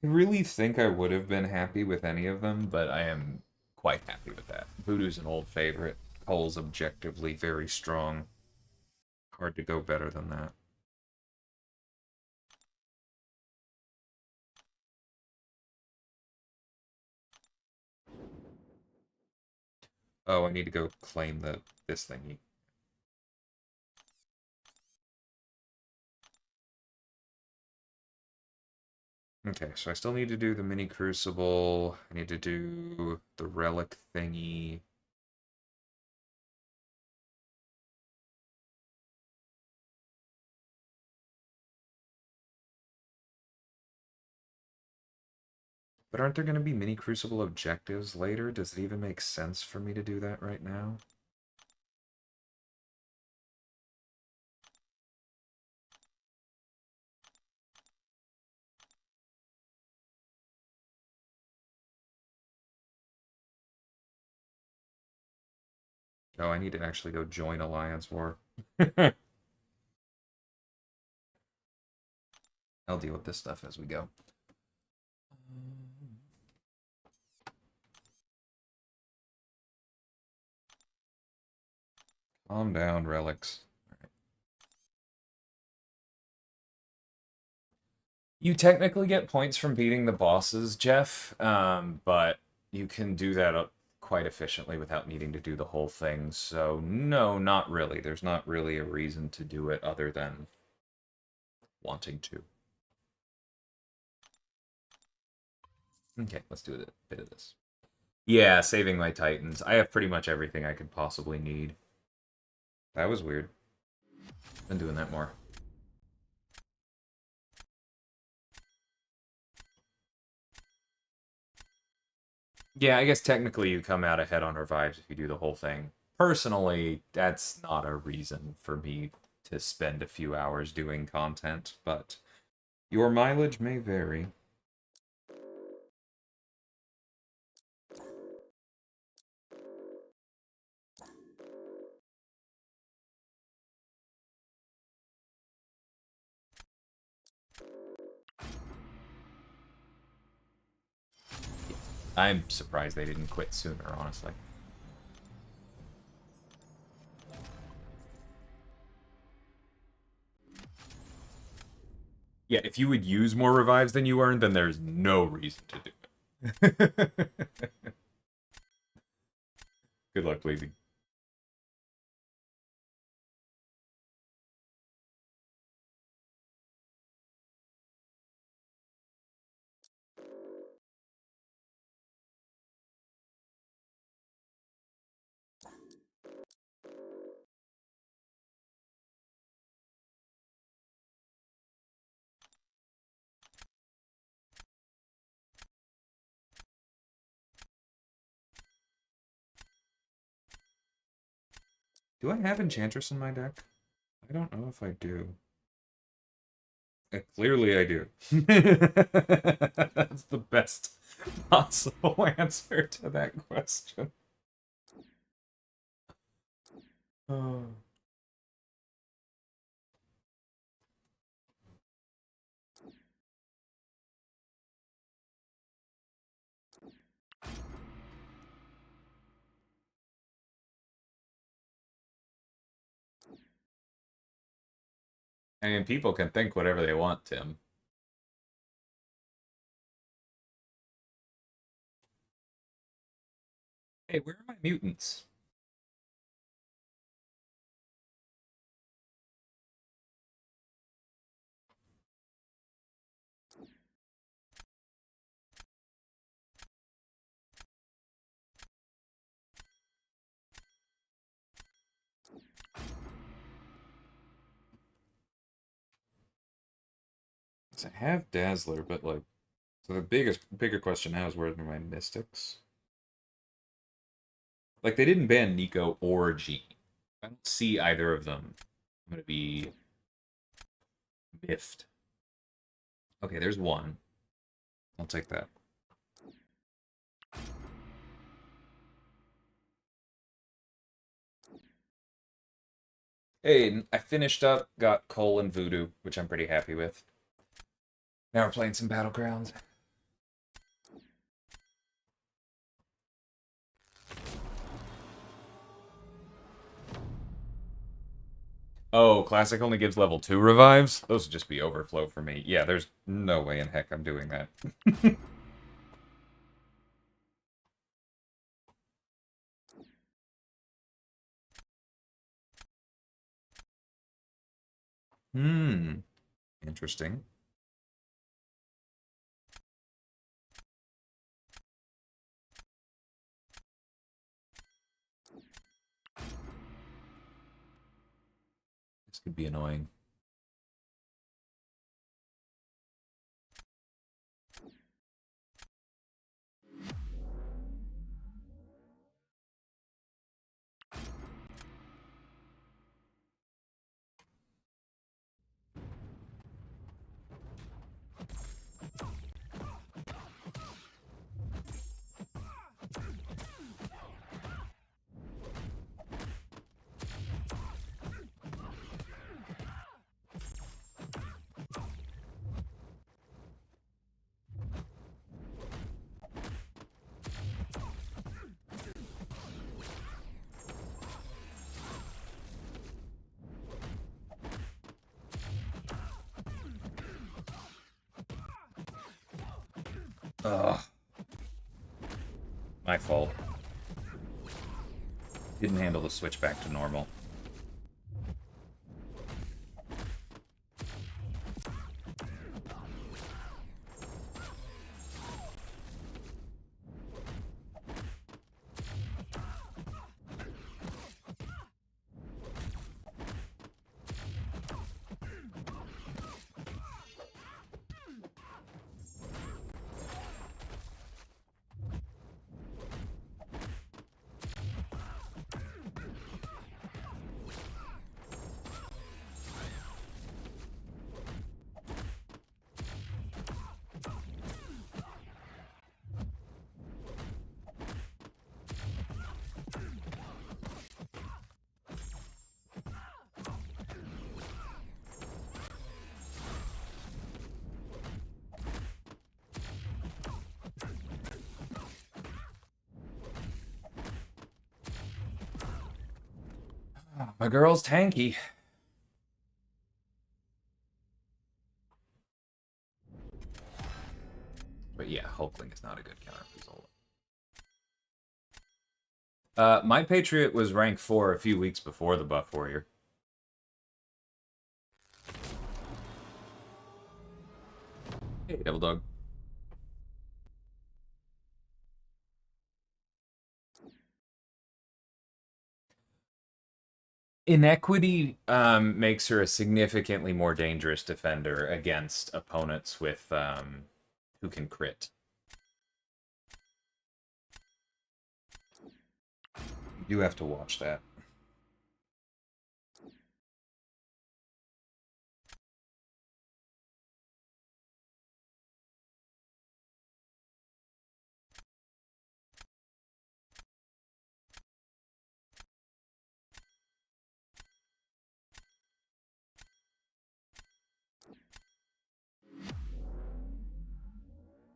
I really think I would have been happy with any of them, but I am quite happy with that. Voodoo's an old favorite. Cole's objectively very strong. Hard to go better than that. Oh, I need to go claim this thingy. Okay, so I still need to do the mini crucible. I need to do the relic thingy. But aren't there going to be mini Crucible objectives later? Does it even make sense for me to do that right now? Oh, I need to actually go join Alliance War. I'll deal with this stuff as we go. Calm down, relics. You technically get points from beating the bosses, Jeff, but you can do that quite efficiently without needing to do the whole thing. So, no, not really. There's not really a reason to do it other than wanting to. Okay, let's do a bit of this. Yeah, saving my titans. I have pretty much everything I could possibly need. That was weird. Been doing that more. Yeah, I guess technically you come out ahead on revives if you do the whole thing. Personally, that's not a reason for me to spend a few hours doing content, but your mileage may vary. I'm surprised they didn't quit sooner, honestly. Yeah, if you would use more revives than you earned, then there's no reason to do it. Good luck, Blazy. Do I have Enchantress in my deck? I don't know if I do. Clearly I do. That's the best possible answer to that question. Oh. I mean, people can think whatever they want, Tim. Hey, where are my mutants? So I have Dazzler, but like, so the bigger question now is where are my mystics? Like, they didn't ban Nico or Jean. I don't see either of them. I'm gonna be miffed. Okay, there's one. I'll take that. Hey, I finished up, got Cole and Voodoo, which I'm pretty happy with. Now we're playing some Battlegrounds. Oh, Classic only gives level 2 revives? Those would just be overflow for me. Yeah, there's no way in heck I'm doing that. Hmm. Interesting. This could be annoying. Ugh. My fault. Didn't handle the switch back to normal. My girl's tanky. But yeah, Hulkling is not a good counter for Zola. My Patriot was rank 4 a few weeks before the Buff Warrior. Hey, Devil Dog. Inequity makes her a significantly more dangerous defender against opponents with who can crit. You do have to watch that.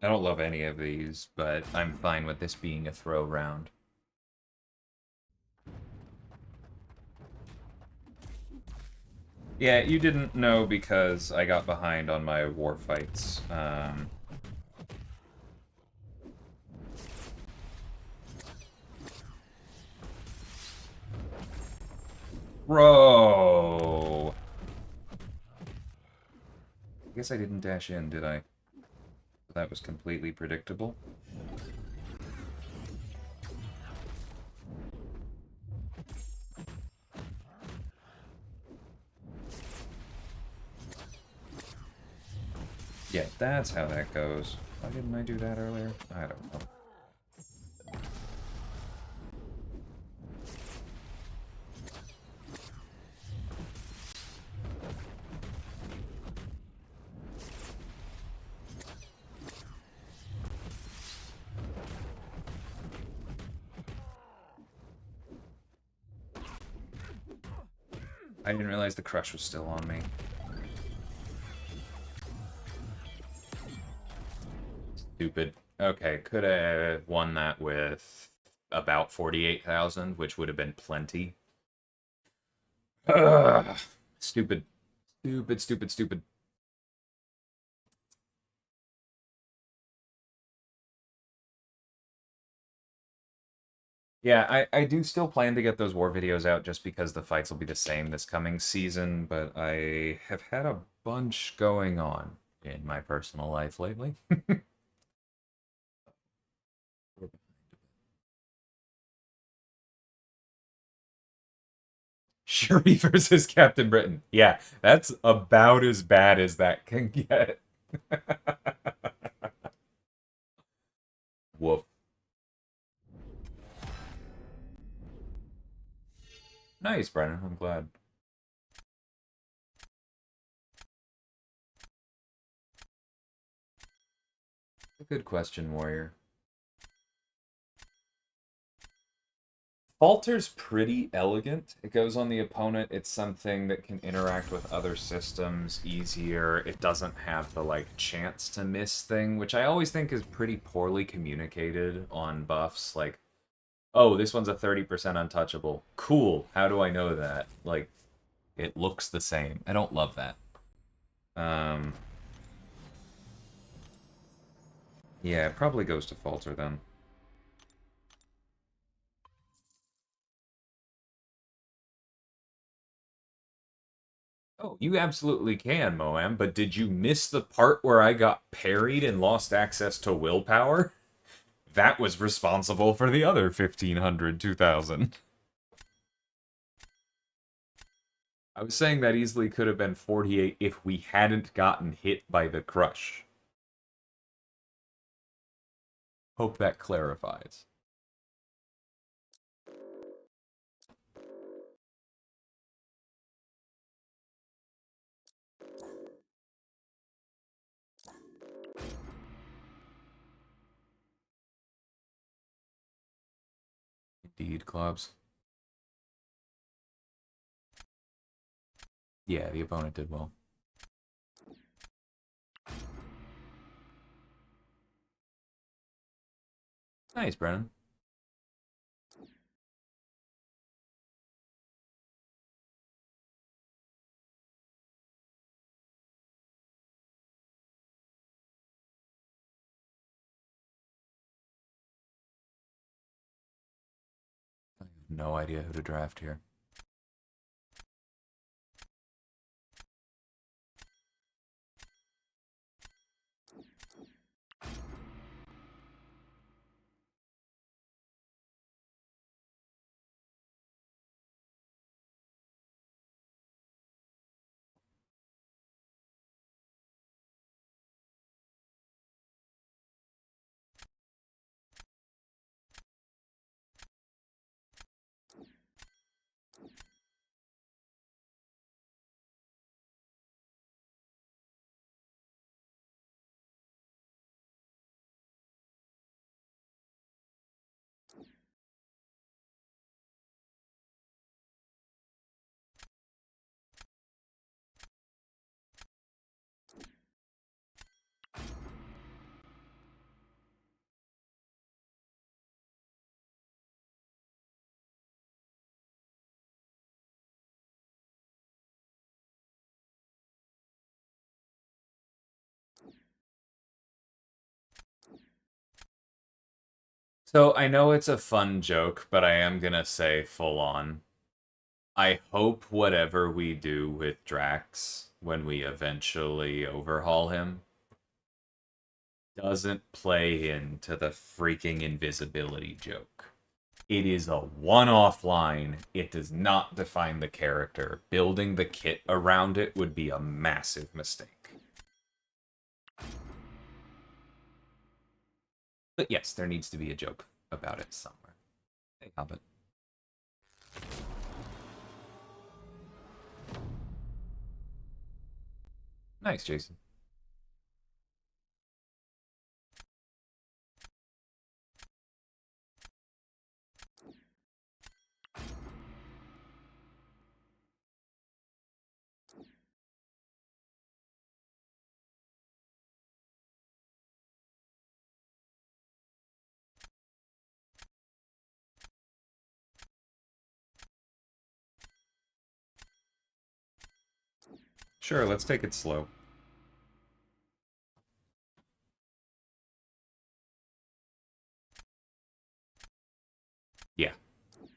I don't love any of these, but I'm fine with this being a throw round. Yeah, you didn't know because I got behind on my war fights. Bro! I guess I didn't dash in, did I? That was completely predictable. Yeah, that's how that goes. Why didn't I do that earlier? I don't know. I didn't realize the crush was still on me. Stupid. Okay, could have won that with about 48,000, which would have been plenty. Ugh. Stupid. Stupid, stupid, stupid. Yeah, I do still plan to get those war videos out just because the fights will be the same this coming season, but I have had a bunch going on in my personal life lately. Shuri versus Captain Britain. Yeah, that's about as bad as that can get. Woof. Nice, Brennan. I'm glad. A good question, Warrior. Falter's pretty elegant. It goes on the opponent. It's something that can interact with other systems easier. It doesn't have the, like, chance to miss thing, which I always think is pretty poorly communicated on buffs. Like, oh, this one's a 30% untouchable. Cool. How do I know that? Like, it looks the same. I don't love that. Yeah, it probably goes to falter then. Oh, you absolutely can, Moam, but did you miss the part where I got parried and lost access to willpower? That was responsible for the other 1500, 2000. I was saying that easily could have been 48 if we hadn't gotten hit by the crush. Hope that clarifies. Indeed, clubs. Yeah, the opponent did well. Nice, Brennan. I have no idea who to draft here. So I know it's a fun joke, but I am gonna say full on. I hope whatever we do with Drax when we eventually overhaul him doesn't play into the freaking invisibility joke. It is a one-off line. It does not define the character. Building the kit around it would be a massive mistake. But yes, there needs to be a joke about it somewhere. Hey, Hobbit. Nice, Jason. Sure, let's take it slow. Yeah.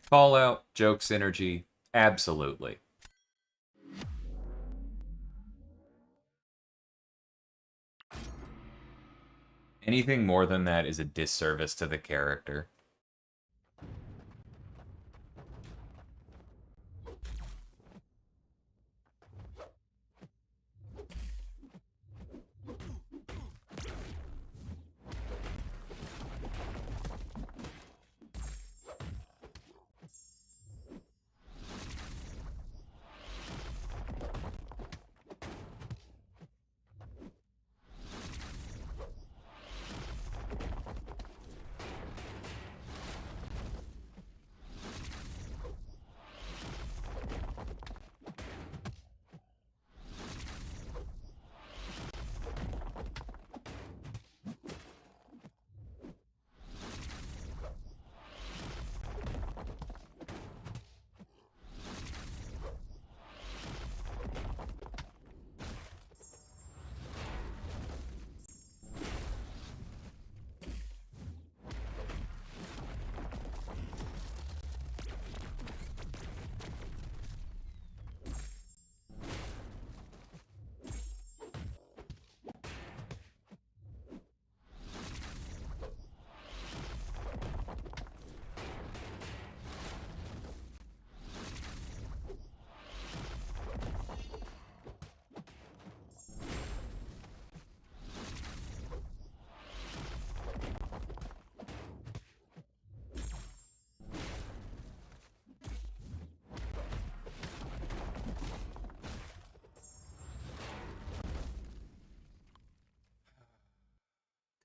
Fallout, joke synergy, absolutely. Anything more than that is a disservice to the character.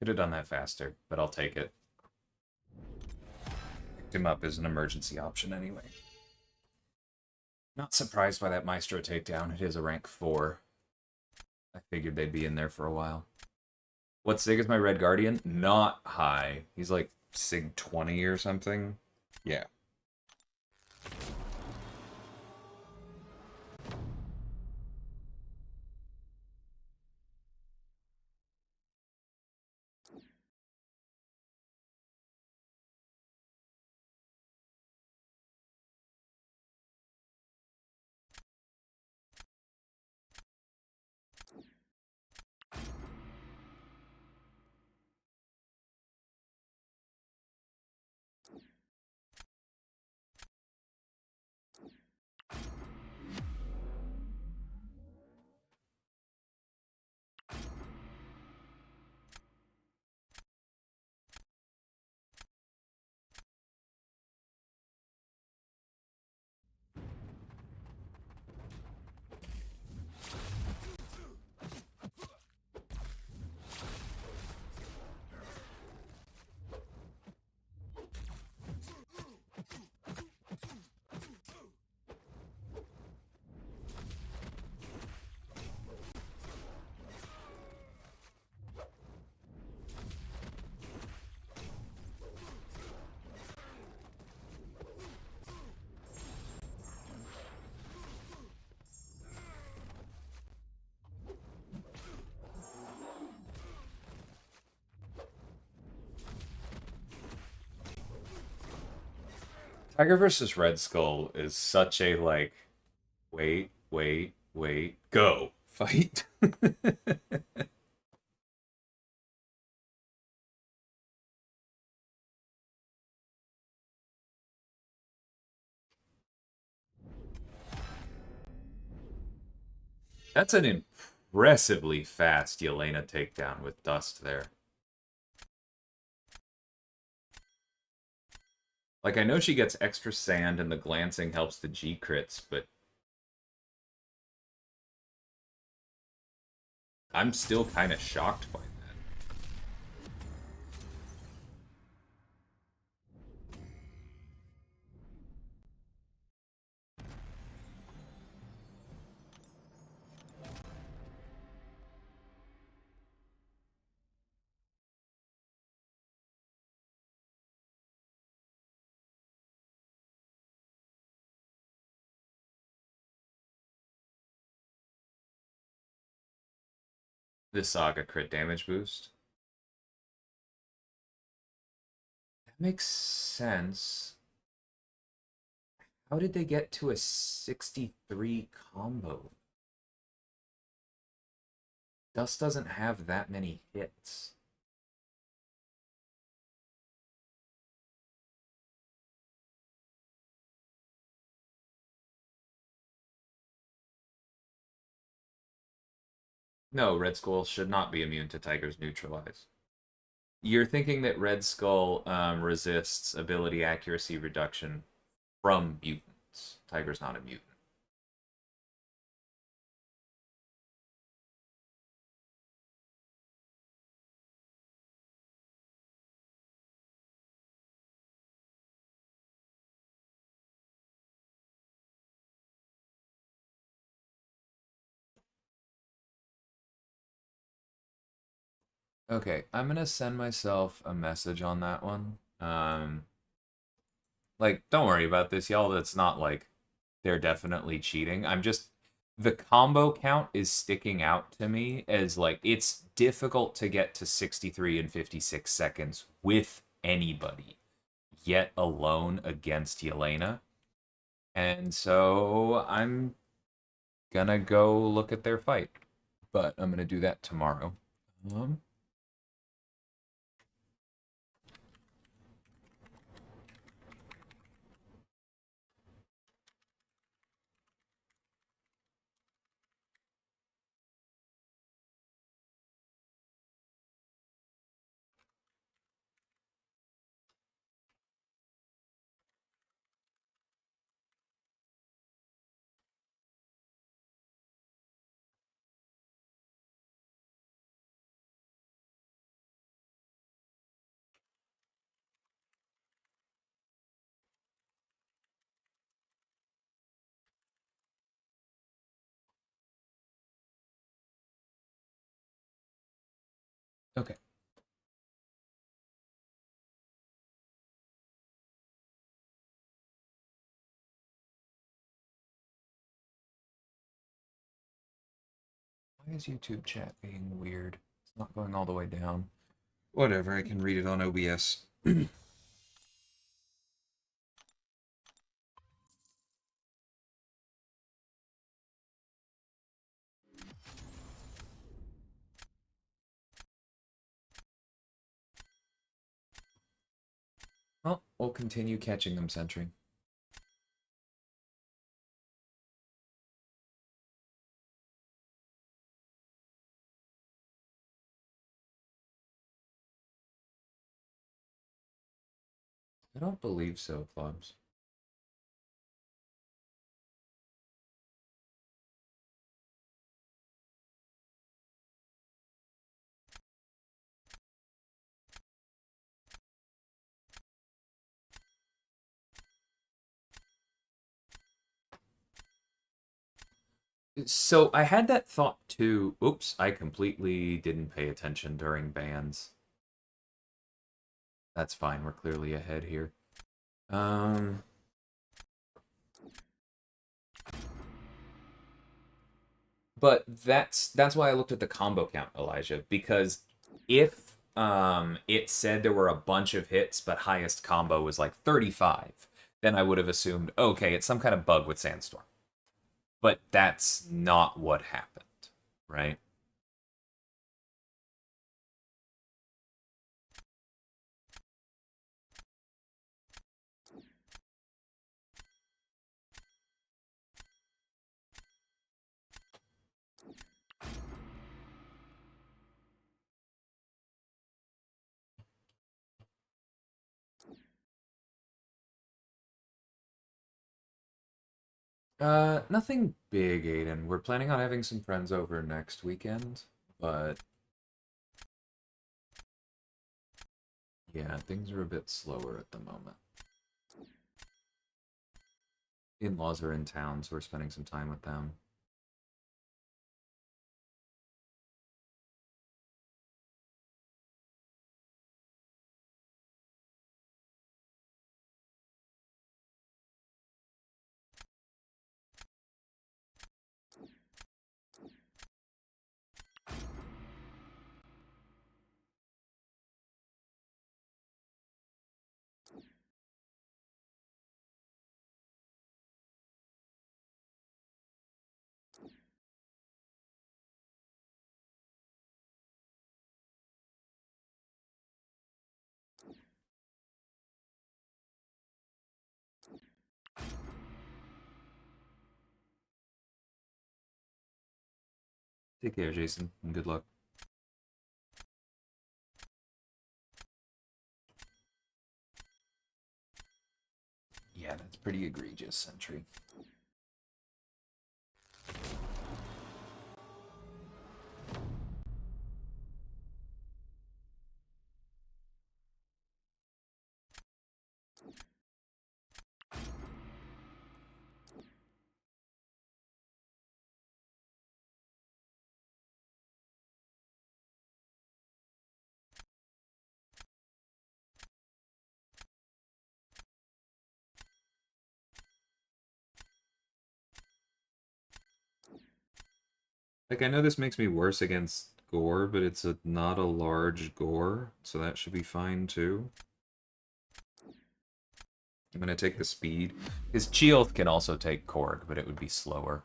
Could have done that faster, but I'll take it. Picked him up as an emergency option anyway. Not surprised by that Maestro takedown. It is a rank 4. I figured they'd be in there for a while. What Sig is my Red Guardian? Not high. He's like Sig 20 or something. Yeah. Tiger versus Red Skull is such a like, wait, go fight. That's an impressively fast Yelena takedown with Dust there. Like, I know she gets extra sand and the glancing helps the G crits, but I'm still kind of shocked by that. This Saga crit damage boost. That makes sense. How did they get to a 63 combo? Dust doesn't have that many hits. No, Red Skull should not be immune to Tiger's Neutralize. You're thinking that Red Skull resists ability accuracy reduction from mutants. Tiger's not a mutant. Okay, I'm gonna send myself a message on that one. Like, don't worry about this, y'all. That's not like they're definitely cheating. I'm just the combo count is sticking out to me as like it's difficult to get to 63 and 56 seconds with anybody, yet alone against Yelena. And so I'm gonna go look at their fight, but I'm gonna do that tomorrow. Um, Okay. Why is YouTube chat being weird? It's not going all the way down. Whatever, I can read it on OBS. Well, we'll continue catching them, Sentry. I don't believe so, Clubs. So I had that thought too. Oops, I completely didn't pay attention during bans. That's fine, we're clearly ahead here. But that's why I looked at the combo count, Elijah, because if it said there were a bunch of hits, but highest combo was like 35, then I would have assumed, okay, it's some kind of bug with Sandstorm. But that's not what happened, right? Nothing big, Aiden. We're planning on having some friends over next weekend, but yeah, things are a bit slower at the moment. In-laws are in town, so we're spending some time with them. Take care, Jason, and good luck. Yeah, that's pretty egregious, Sentry. Like, I know this makes me worse against Gore, but it's not a large Gore, so that should be fine too. I'm gonna take the speed. His Chioth can also take Korg, but it would be slower.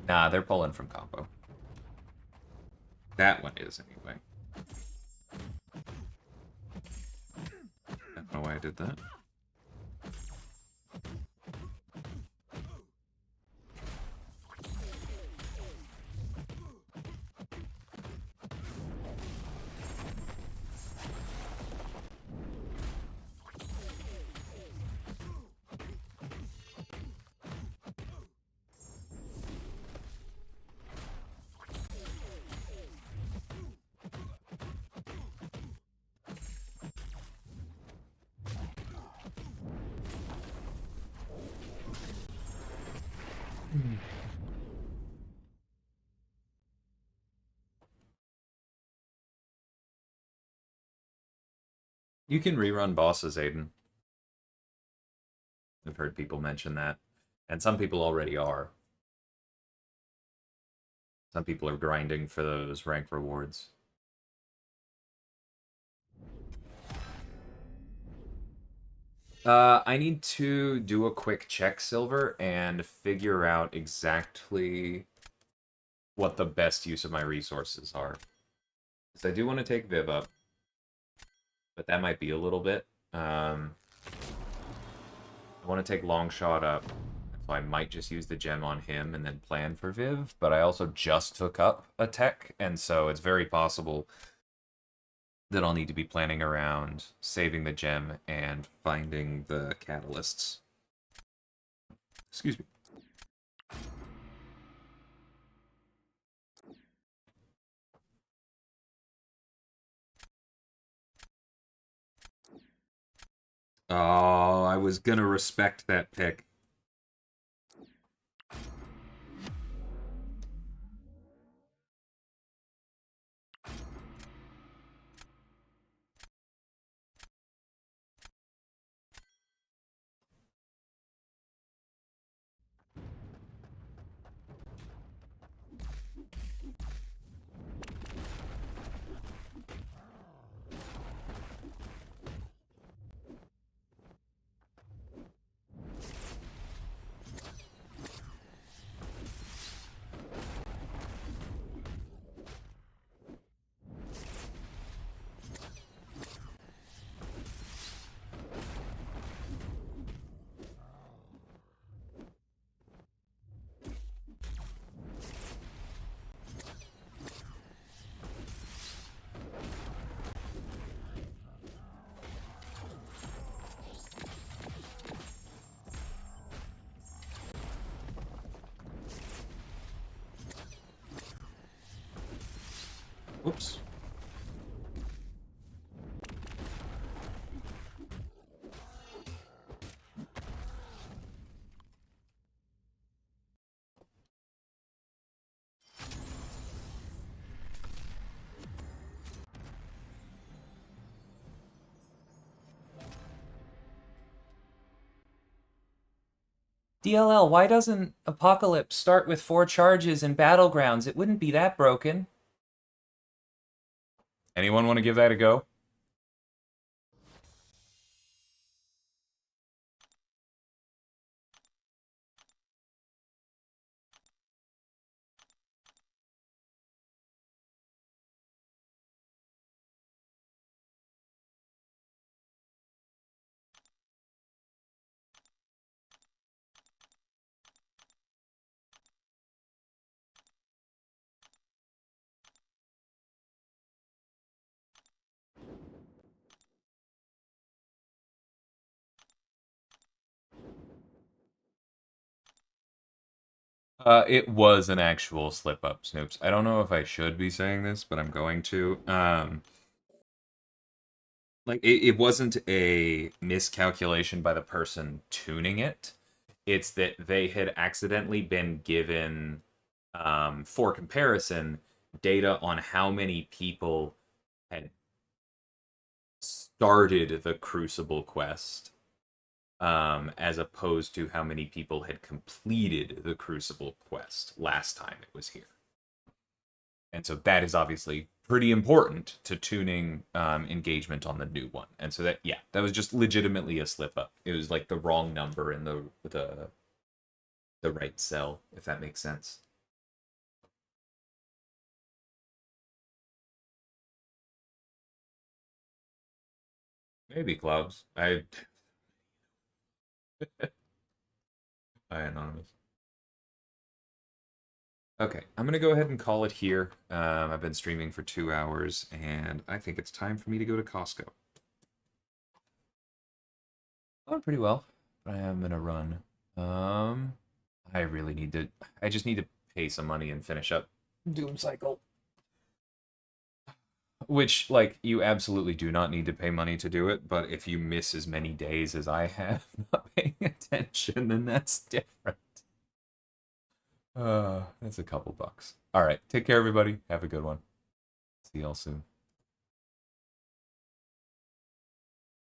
Nah, they're pulling from combo. That one is, anyway. I don't know why I did that. You can rerun bosses, Aiden. I've heard people mention that. And some people already are. Some people are grinding for those rank rewards. I need to do a quick check, Silver, and figure out exactly what the best use of my resources are. Because I do want to take Viv up, but that might be a little bit. I want to take Longshot up, so I might just use the gem on him and then plan for Viv, but I also just took up a tech, and so it's very possible that I'll need to be planning around saving the gem and finding the catalysts. Excuse me. Oh, I was gonna respect that pick. Whoops. DLL, why doesn't Apocalypse start with 4 charges in Battlegrounds? It wouldn't be that broken. Anyone want to give that a go? It was an actual slip up, Snoops. I don't know if I should be saying this, but I'm going to. Like it wasn't a miscalculation by the person tuning it. It's that they had accidentally been given, for comparison, data on how many people had started the Crucible quest, as opposed to how many people had completed the Crucible quest last time it was here. And so that is obviously pretty important to tuning engagement on the new one. And so that, yeah, that was just legitimately a slip up. It was like the wrong number in the right cell, if that makes sense. Maybe Clouds. I anonymous. Okay, I'm gonna go ahead and call it here. I've been streaming for 2 hours, and I think it's time for me to go to Costco. Going pretty well, but I am gonna run. I really need to. I just need to pay some money and finish up Doom Cycle. Which, like, you absolutely do not need to pay money to do it, but if you miss as many days as I have not paying attention, then that's different. That's a couple bucks. All right, take care, everybody. Have a good one. See y'all soon.